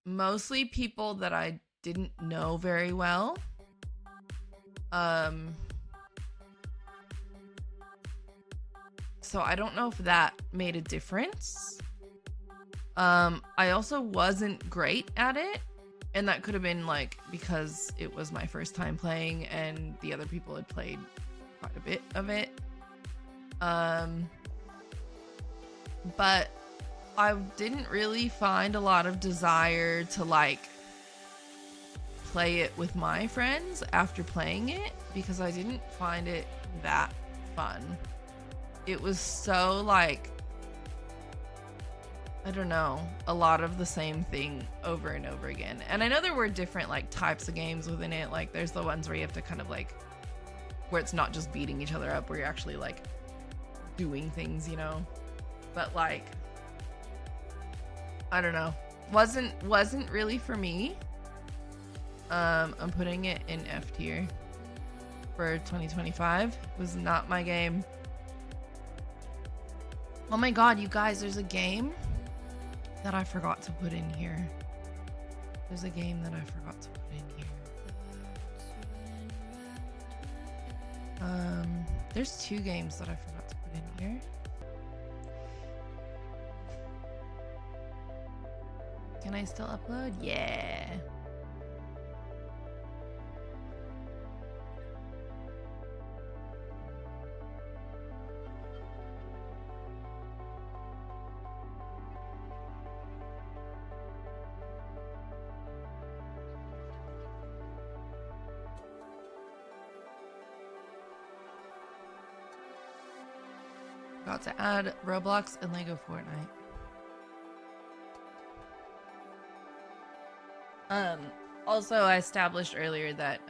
mostly people that I didn't know very well. So I don't know if that made a difference. I also wasn't great at it, and that could have been like because it was my first time playing and the other people had played quite a bit of it. But I didn't really find a lot of desire to like play it with my friends after playing it because I didn't find it that fun. It was so like, I don't know, a lot of the same thing over and over again. And I know there were different like types of games within it. Like there's the ones where you have to kind of like, where it's not just beating each other up, where you're actually like doing things, you know? But like, I don't know. Wasn't really for me. I'm putting it in F tier for 2025. It was not my game. Oh my god, you guys, there's a game that I forgot to put in here. There's a game that I forgot to put in here. There's 2 games that I forgot to put in here. Can I still upload? Yeah. Got to add Roblox and Lego Fortnite. Also, I established earlier that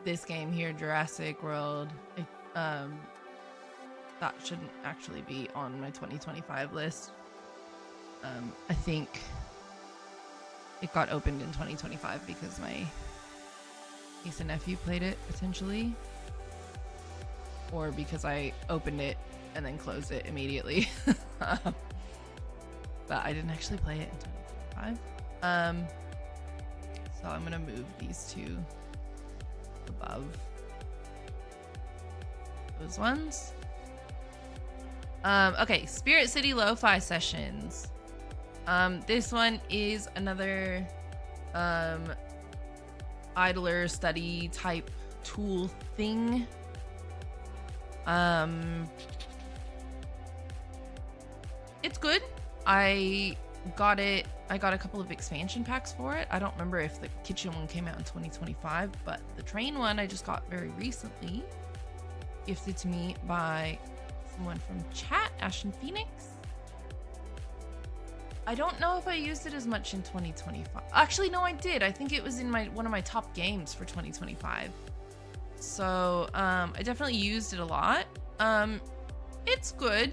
this game here, Jurassic World, that shouldn't actually be on my 2025 list. I think it got opened in 2025 because my niece and nephew played it potentially, or because I opened it and then close it immediately. But I didn't actually play it in 2025. So I'm gonna move these 2 above those ones. Okay, Spirit City Lo-Fi Sessions. This one is another idler study type tool thing. It's good. I got a couple of expansion packs for it. I don't remember if the kitchen one came out in 2025, but the train one I just got very recently, gifted to me by someone from chat, Ashton Phoenix. I don't know if I used it as much in 2025. Actually, no, I did. I think it was in one of my top games for 2025. So I definitely used it a lot. It's good.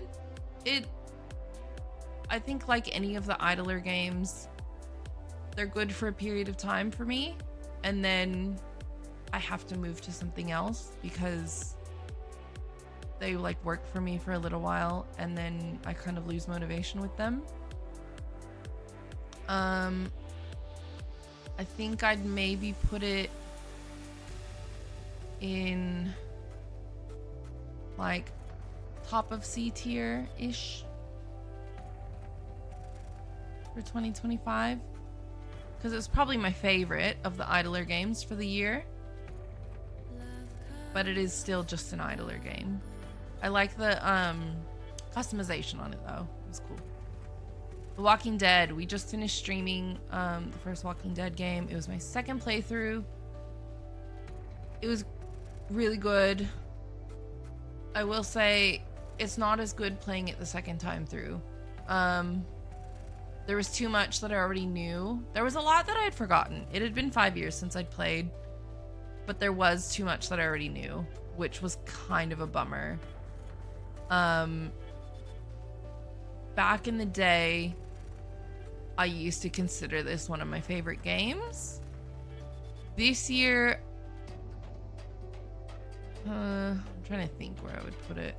I think like any of the idler games, they're good for a period of time for me, and then I have to move to something else because they like work for me for a little while, and then I kind of lose motivation with them. I think I'd maybe put it in like top of C tier ish for 2025, because it's probably my favorite of the idler games for the year, but it is still just an idler game. I like the customization on it though. It was cool. The Walking Dead, we just finished streaming the first Walking Dead game. It was my second playthrough. It was really good. I will say it's not as good playing it the second time through. There was too much that I already knew. There was a lot that I had forgotten. It had been 5 years since I'd played, but there was too much that I already knew, which was kind of a bummer. Back in the day, I used to consider this one of my favorite games. This year, I'm trying to think where I would put it.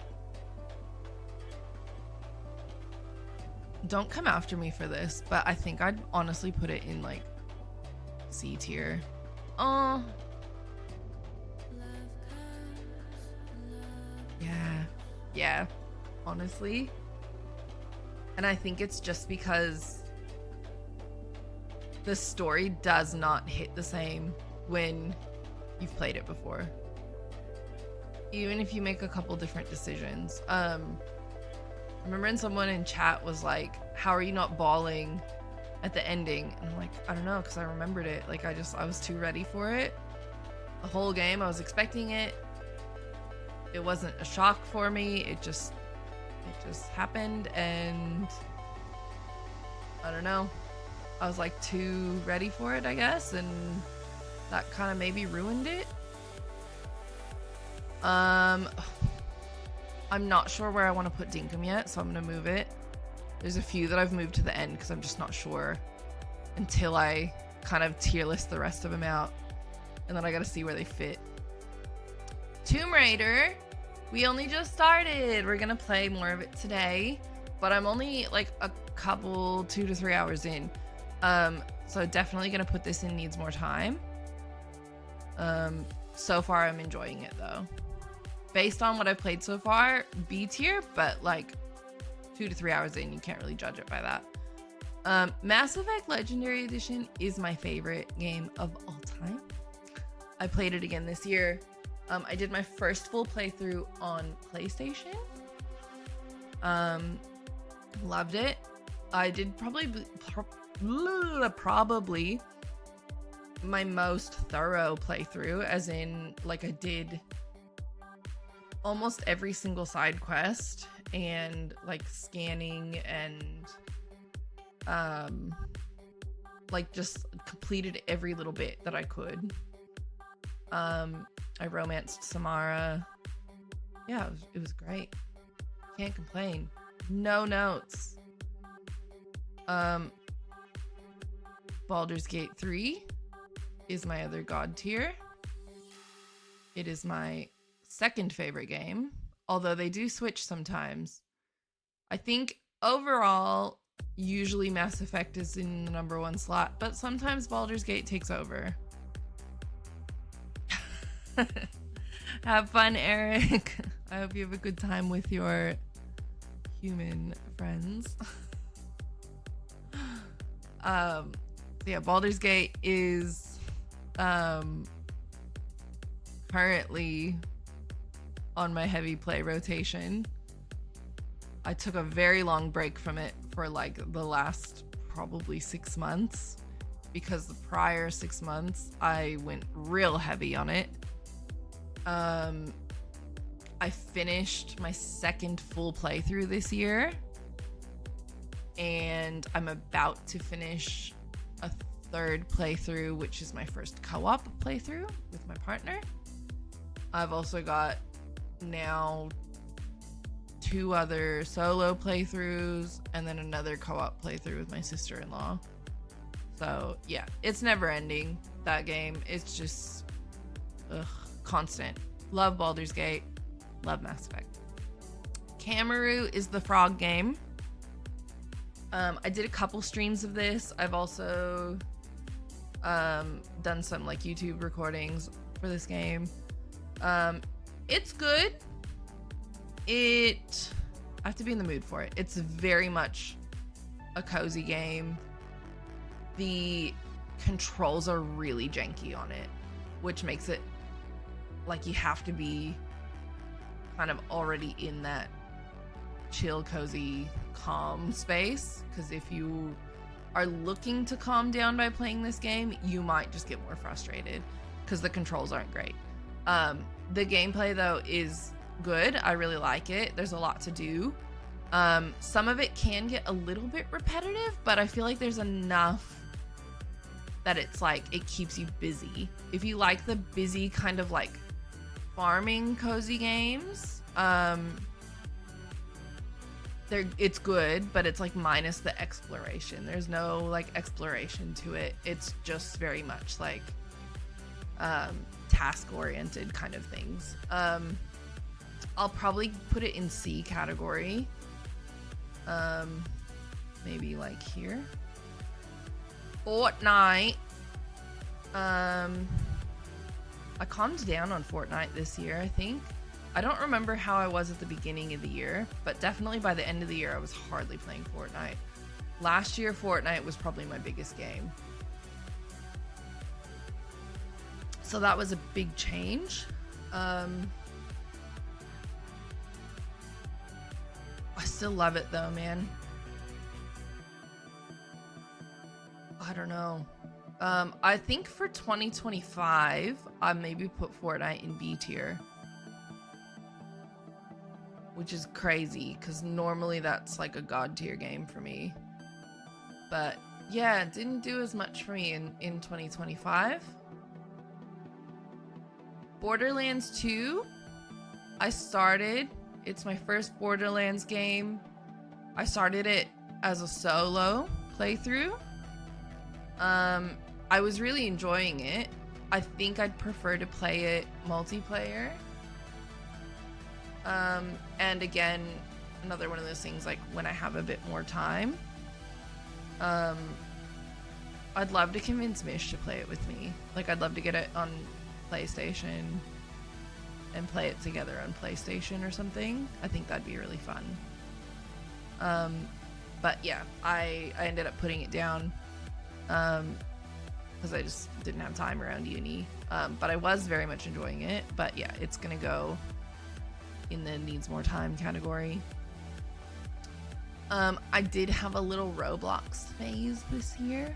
Don't come after me for this, but I think I'd honestly put it in like C tier. Yeah, honestly. And I think it's just because the story does not hit the same when you've played it before. Even if you make a couple different decisions. I remember someone in chat was like, how are you not bawling at the ending? And I'm like, I don't know, because I remembered it. Like I was too ready for it. The whole game, I was expecting it. It wasn't a shock for me. It just happened, and I don't know. I was like too ready for it, I guess, and that kind of maybe ruined it. I'm not sure where I want to put Dinkum yet, so I'm gonna move it. There's a few that I've moved to the end because I'm just not sure until I kind of tier list the rest of them out, and then I gotta see where they fit. Tomb Raider, we only just started. We're gonna play more of it today, but I'm only like a couple 2 to 3 hours in, so definitely gonna put this in needs more time. So far I'm enjoying it though. Based on what I've played so far, B tier, but like 2 to 3 hours in, you can't really judge it by that. Mass Effect Legendary Edition is my favorite game of all time. I played it again this year. I did my first full playthrough on PlayStation. Loved it. I did probably my most thorough playthrough, as in like I did almost every single side quest and like scanning and like just completed every little bit that I could. I romanced Samara. Yeah, it was great. Can't complain. No notes. Baldur's Gate 3 is my other god tier. It is my second favorite game, although they do switch sometimes. I think overall, usually Mass Effect is in the number 1 slot, but sometimes Baldur's Gate takes over. Have fun, Eric. I hope you have a good time with your human friends. Yeah, Baldur's Gate is currently on my heavy play rotation. I took a very long break from it for like the last probably 6 months, because the prior 6 months I went real heavy on it. I finished my second full playthrough this year, and I'm about to finish a third playthrough, which is my first co-op playthrough with my partner. I've also got now 2 other solo playthroughs and then another co-op playthrough with my sister-in-law. So yeah, it's never ending, that game. It's just constant. Love Baldur's Gate, love Mass Effect. Cameru is the frog game. I did a couple streams of this. I've also done some like YouTube recordings for this game. It's good. I have to be in the mood for it. It's very much a cozy game. The controls are really janky on it, which makes it like you have to be kind of already in that chill, cozy, calm space, because if you are looking to calm down by playing this game, you might just get more frustrated because the controls aren't great. The gameplay though is good. I really like it. There's a lot to do. Some of it can get a little bit repetitive, but I feel like there's enough that it's like it keeps you busy. If you like the busy kind of like farming cozy games, it's good, but it's like minus the exploration. There's no like exploration to it. It's just very much like task oriented kind of things. I'll probably put it in C category. Maybe like here. Fortnite. I calmed down on Fortnite this year, I think. I don't remember how I was at the beginning of the year, but definitely by the end of the year, I was hardly playing Fortnite. Last year, Fortnite was probably my biggest game. So that was a big change. I still love it though, man. I don't know. I think for 2025, I maybe put Fortnite in B tier. Which is crazy, because normally that's like a god tier game for me. But yeah, it didn't do as much for me in 2025. Borderlands 2, it's my first Borderlands game. I started it as a solo playthrough. I was really enjoying it. I think I'd prefer to play it multiplayer. And again, another one of those things, like when I have a bit more time, I'd love to convince Mish to play it with me. Like, I'd love to get it on PlayStation and play it together on PlayStation or something. I think that'd be really fun. But yeah, I ended up putting it down because I just didn't have time around uni. But I was very much enjoying it. But yeah, it's gonna go in the needs more time category. I did have a little Roblox phase this year.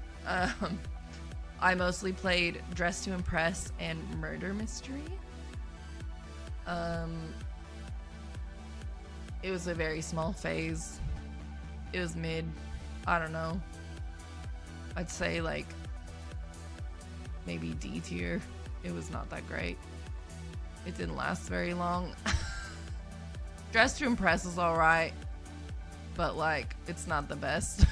I mostly played Dress to Impress and Murder Mystery. It was a very small phase. It was mid. I don't know. I'd say like maybe D tier. It was not that great. It didn't last very long. Dress to Impress is alright, but like it's not the best.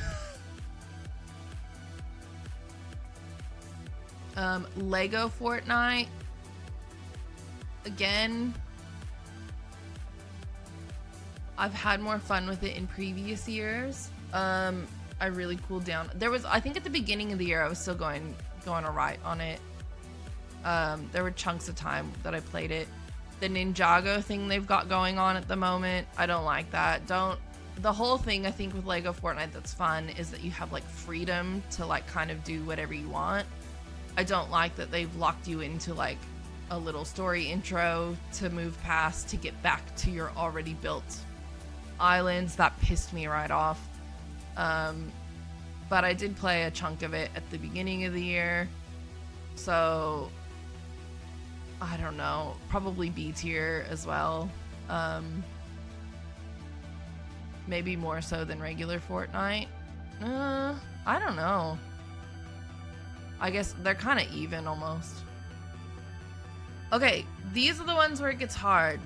Lego Fortnite, again, I've had more fun with it in previous years. I really cooled down. I think at the beginning of the year I was still going alright on it. There were chunks of time that I played it. The Ninjago thing they've got going on at the moment, I don't like that. The whole thing I think with Lego Fortnite that's fun is that you have like freedom to like kind of do whatever you want. I don't like that they've locked you into like a little story intro to move past to get back to your already built islands. That pissed me right off. But I did play a chunk of it at the beginning of the year. So I don't know, probably B tier as well. Maybe more so than regular Fortnite. I don't know. I guess they're kind of even almost. Okay, these are the ones where it gets hard.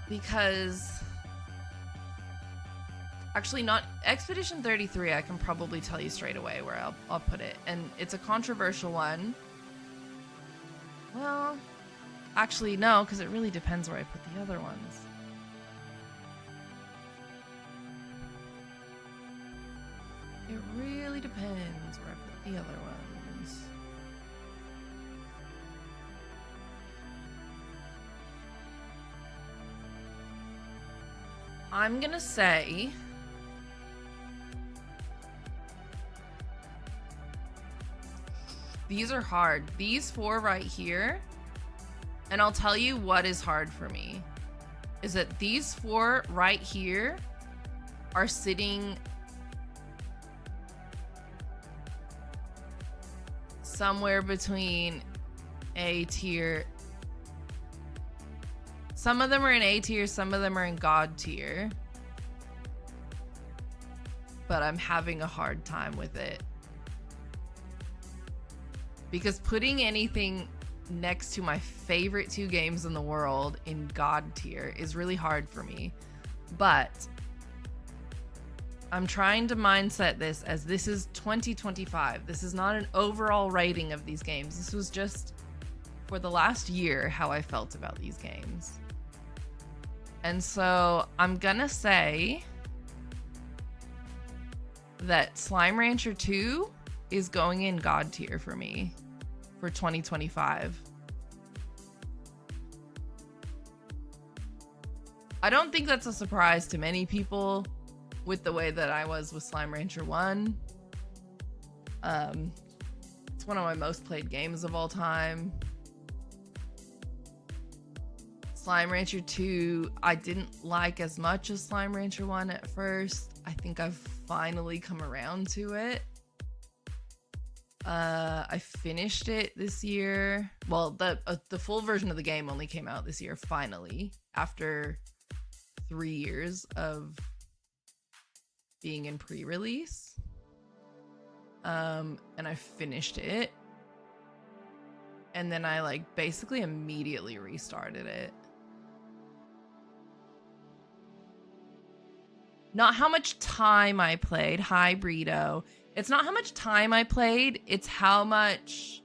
Because... Actually, not Expedition 33, I can probably tell you straight away where I'll put it. And it's a controversial one. Well, actually, no, because it really depends where I put the other ones. It really depends where I put the other ones. I'm gonna say... These are hard. These 4 right here, and I'll tell you what is hard for me, is that these 4 right here are sitting somewhere between A tier. Some of them are in A tier, some of them are in God tier. But I'm having a hard time with it. Because putting anything next to my favorite 2 games in the world in God tier is really hard for me. But I'm trying to mindset this as this is 2025. This is not an overall rating of these games. This was just for the last year how I felt about these games. And so I'm gonna say that Slime Rancher 2 is going in God tier for me for 2025. I don't think that's a surprise to many people with the way that I was with Slime Rancher 1. It's one of my most played games of all time. Slime Rancher 2, I didn't like as much as Slime Rancher 1 at first. I think I've finally come around to it. I finished it this year. Well, the full version of the game only came out this year, finally, after 3 years of being in pre-release. And I finished it. And then I like basically immediately restarted it. Not how much time I played. Hi, Brito. It's not how much time I played, it's how much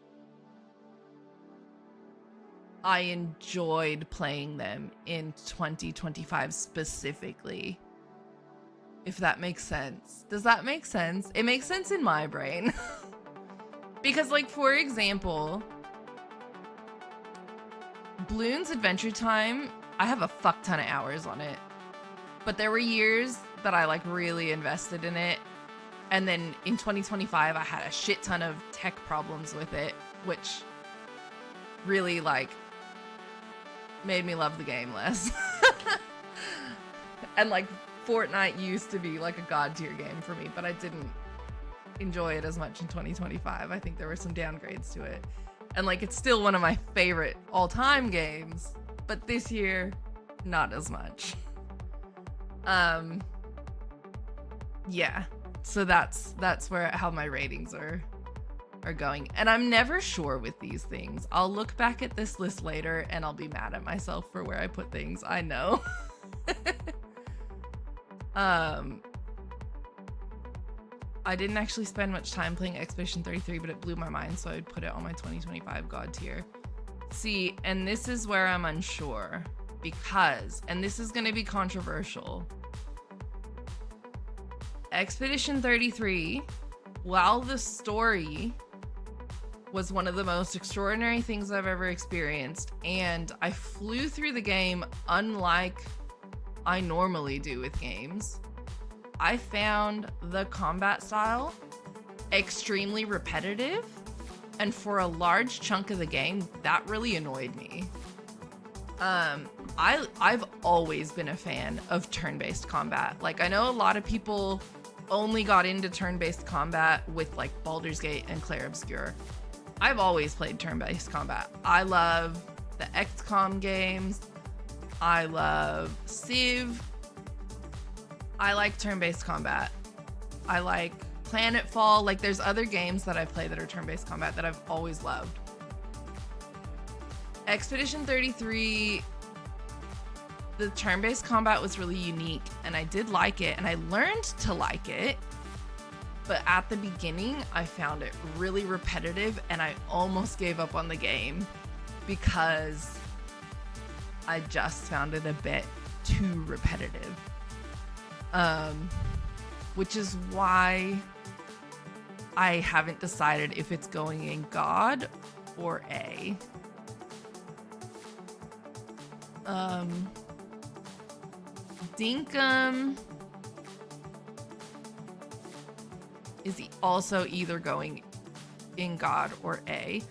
I enjoyed playing them in 2025 specifically. If that makes sense. Does that make sense? It makes sense in my brain. Because, like, for example, Bloons Adventure Time, I have a fuck ton of hours on it. But there were years that I, like, really invested in it. And then in 2025, I had a shit ton of tech problems with it, which really, like, made me love the game less. And, like, Fortnite used to be, like, a god tier game for me, but I didn't enjoy it as much in 2025. I think there were some downgrades to it. And, like, it's still one of my favorite all-time games, but this year, not as much. Yeah. So that's where how my ratings are going. And I'm never sure with these things. I'll look back at this list later and I'll be mad at myself for where I put things. I know. I didn't actually spend much time playing Expedition 33, but it blew my mind, so I'd put it on my 2025 God tier. See, and this is where I'm unsure because, and this is going to be controversial, Expedition 33, while the story was one of the most extraordinary things I've ever experienced, and I flew through the game unlike I normally do with games, I found the combat style extremely repetitive, and for a large chunk of the game, that really annoyed me. I've always been a fan of turn-based combat. Like, I know a lot of people only got into turn-based combat with like Baldur's Gate and Clair Obscur. I've always played turn-based combat. I love the XCOM games. I love Civ. I like turn-based combat. I like Planetfall. Like, there's other games that I play that are turn-based combat that I've always loved. Expedition 33, the turn-based combat was really unique, and I did like it, and I learned to like it. But at the beginning, I found it really repetitive, and I almost gave up on the game because I just found it a bit too repetitive. Which is why I haven't decided if it's going in God or A. Dinkum is also either going in God or A.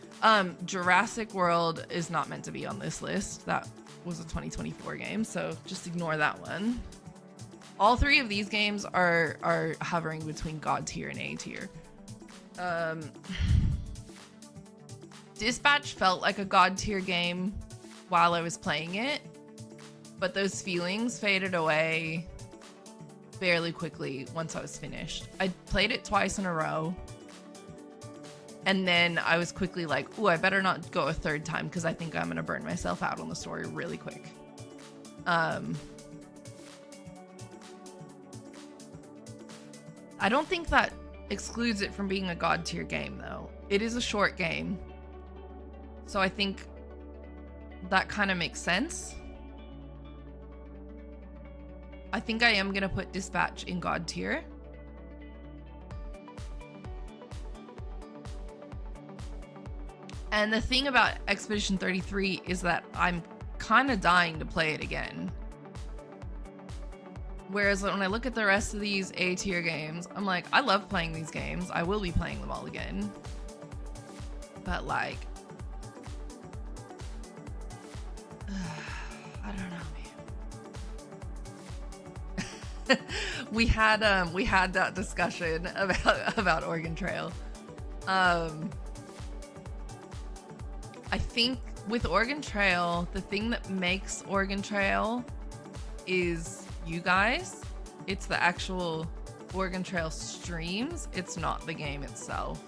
Jurassic World is not meant to be on this list. That was a 2024 game, so just ignore that one. All three of these games are hovering between God tier and A tier. Dispatch felt like a God tier game while I was playing it, but those feelings faded away fairly quickly once I was finished. I played it twice in a row, and then I was quickly like, ooh, I better not go a third time because I think I'm gonna burn myself out on the story really quick. I don't think that excludes it from being a God tier game, though. It is a short game, so I think that kind of makes sense. I think I am gonna put Dispatch in God tier. And the thing about Expedition 33 is that I'm kind of dying to play it again. Whereas when I look at the rest of these A tier games, I'm like, I love playing these games. I will be playing them all again. But like, I don't know, man. we had that discussion about Oregon Trail. I think with Oregon Trail, the thing that makes Oregon Trail is you guys. It's the actual Oregon Trail streams. It's not the game itself.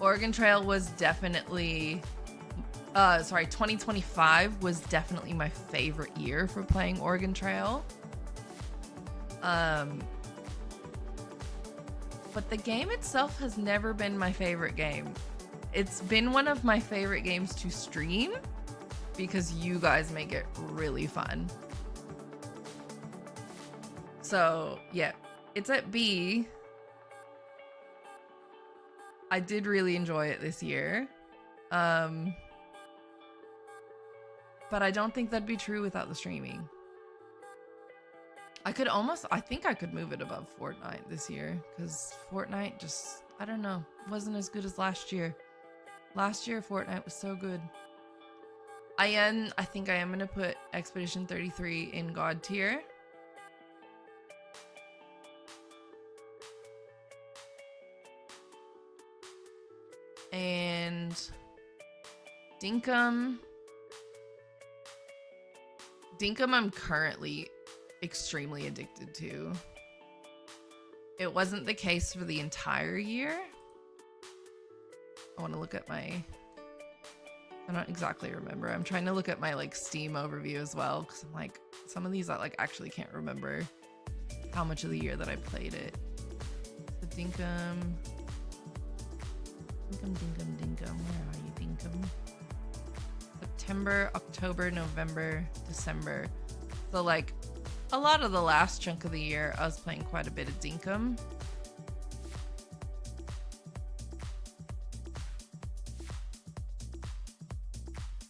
Oregon Trail was definitely 2025 was definitely my favorite year for playing Oregon Trail. But the game itself has never been my favorite game. It's been one of my favorite games to stream because you guys make it really fun. So yeah, it's at B. I did really enjoy it this year. But I don't think that'd be true without the streaming. I think I could move it above Fortnite this year, because Fortnite just, I don't know, wasn't as good as last year. Last year, Fortnite was so good. I think I am going to put Expedition 33 in God tier. And Dinkum I'm currently extremely addicted to. It wasn't the case for the entire year. I want to look at I don't exactly remember. I'm trying to look at my like Steam overview as well, because I'm like, some of these I like actually can't remember how much of the year that I played it. So Dinkum. Where are you, Dinkum? September, October, November, December. So like a lot of the last chunk of the year, I was playing quite a bit of Dinkum.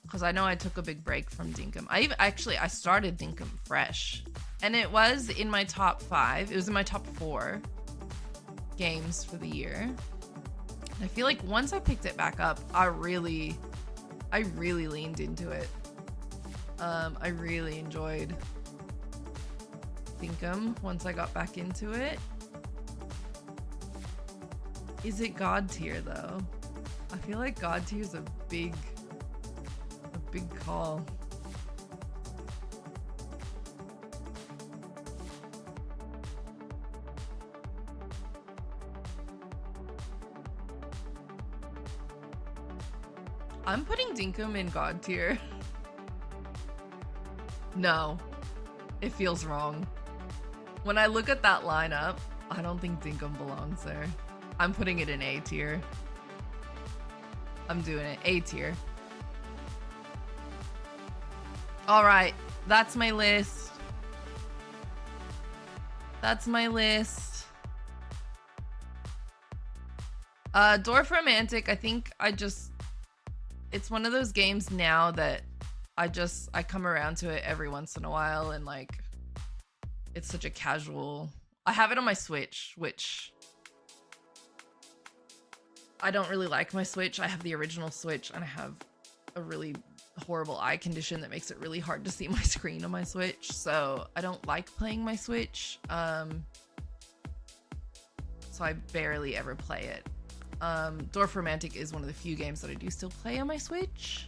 Because I know I took a big break from Dinkum. I started Dinkum fresh, and it was in my top 5. It was in my top 4 games for the year. I feel like once I picked it back up, I really leaned into it. I really enjoyed Dinkum once I got back into it. Is it God tier though? I feel like God tier is a big call. I'm putting Dinkum in God tier. No, it feels wrong. When I look at that lineup, I don't think Dinkum belongs there. I'm putting it in A tier. I'm doing it A tier. All right, that's my list. That's my list. Dorfromantik, I think it's one of those games now that I come around to it every once in a while, and like it's such a casual. I have it on my Switch, which I don't really like my Switch. I have the original Switch and I have a really horrible eye condition that makes it really hard to see my screen on my Switch. So I don't like playing my Switch. So I barely ever play it. Dorfromantik is one of the few games that I do still play on my Switch.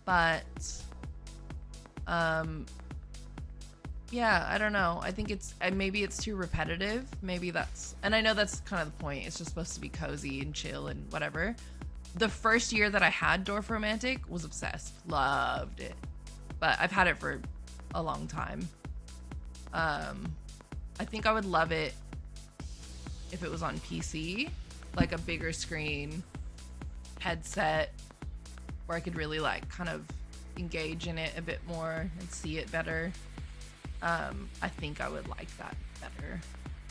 But yeah, I don't know. I think maybe it's too repetitive. Maybe and I know that's kind of the point. It's just supposed to be cozy and chill and whatever. The first year that I had Dorfromantik, was obsessed. Loved it. But I've had it for a long time. I think I would love it if it was on PC, like a bigger screen headset where I could really like kind of engage in it a bit more and see it better. I think I would like that better.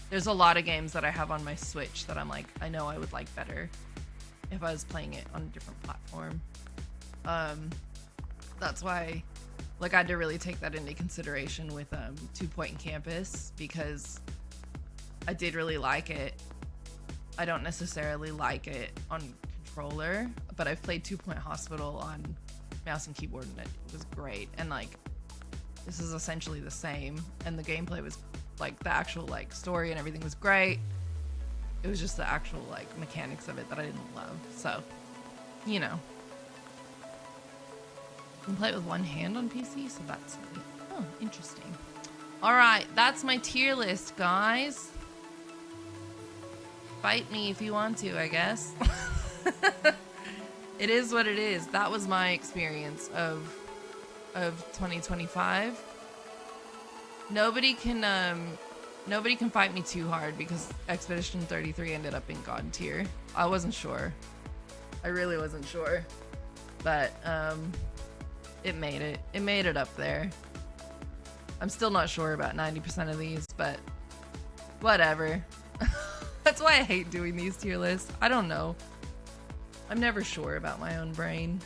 There's a lot of games that I have on my Switch that I'm like, I know I would like better if I was playing it on a different platform. That's why, like, I had to really take that into consideration with 2 Point Campus, because I did really like it. I don't necessarily like it on controller, but I've played 2 Point Hospital on mouse and keyboard, and it was great. And like, this is essentially the same, and the gameplay was like, the actual like story and everything was great. It was just the actual like mechanics of it that I didn't love. So, you know, you can play it with one hand on PC, so that's neat. Oh, interesting. All right, that's my tier list, guys. Fight me if you want to, I guess. It is what it is. That was my experience of 2025. Nobody can fight me too hard, because Expedition 33 ended up in God tier. I wasn't sure. I really wasn't sure. But it made it. It made it up there. I'm still not sure about 90% of these, but whatever. That's why I hate doing these tier lists. I don't know. I'm never sure about my own brain.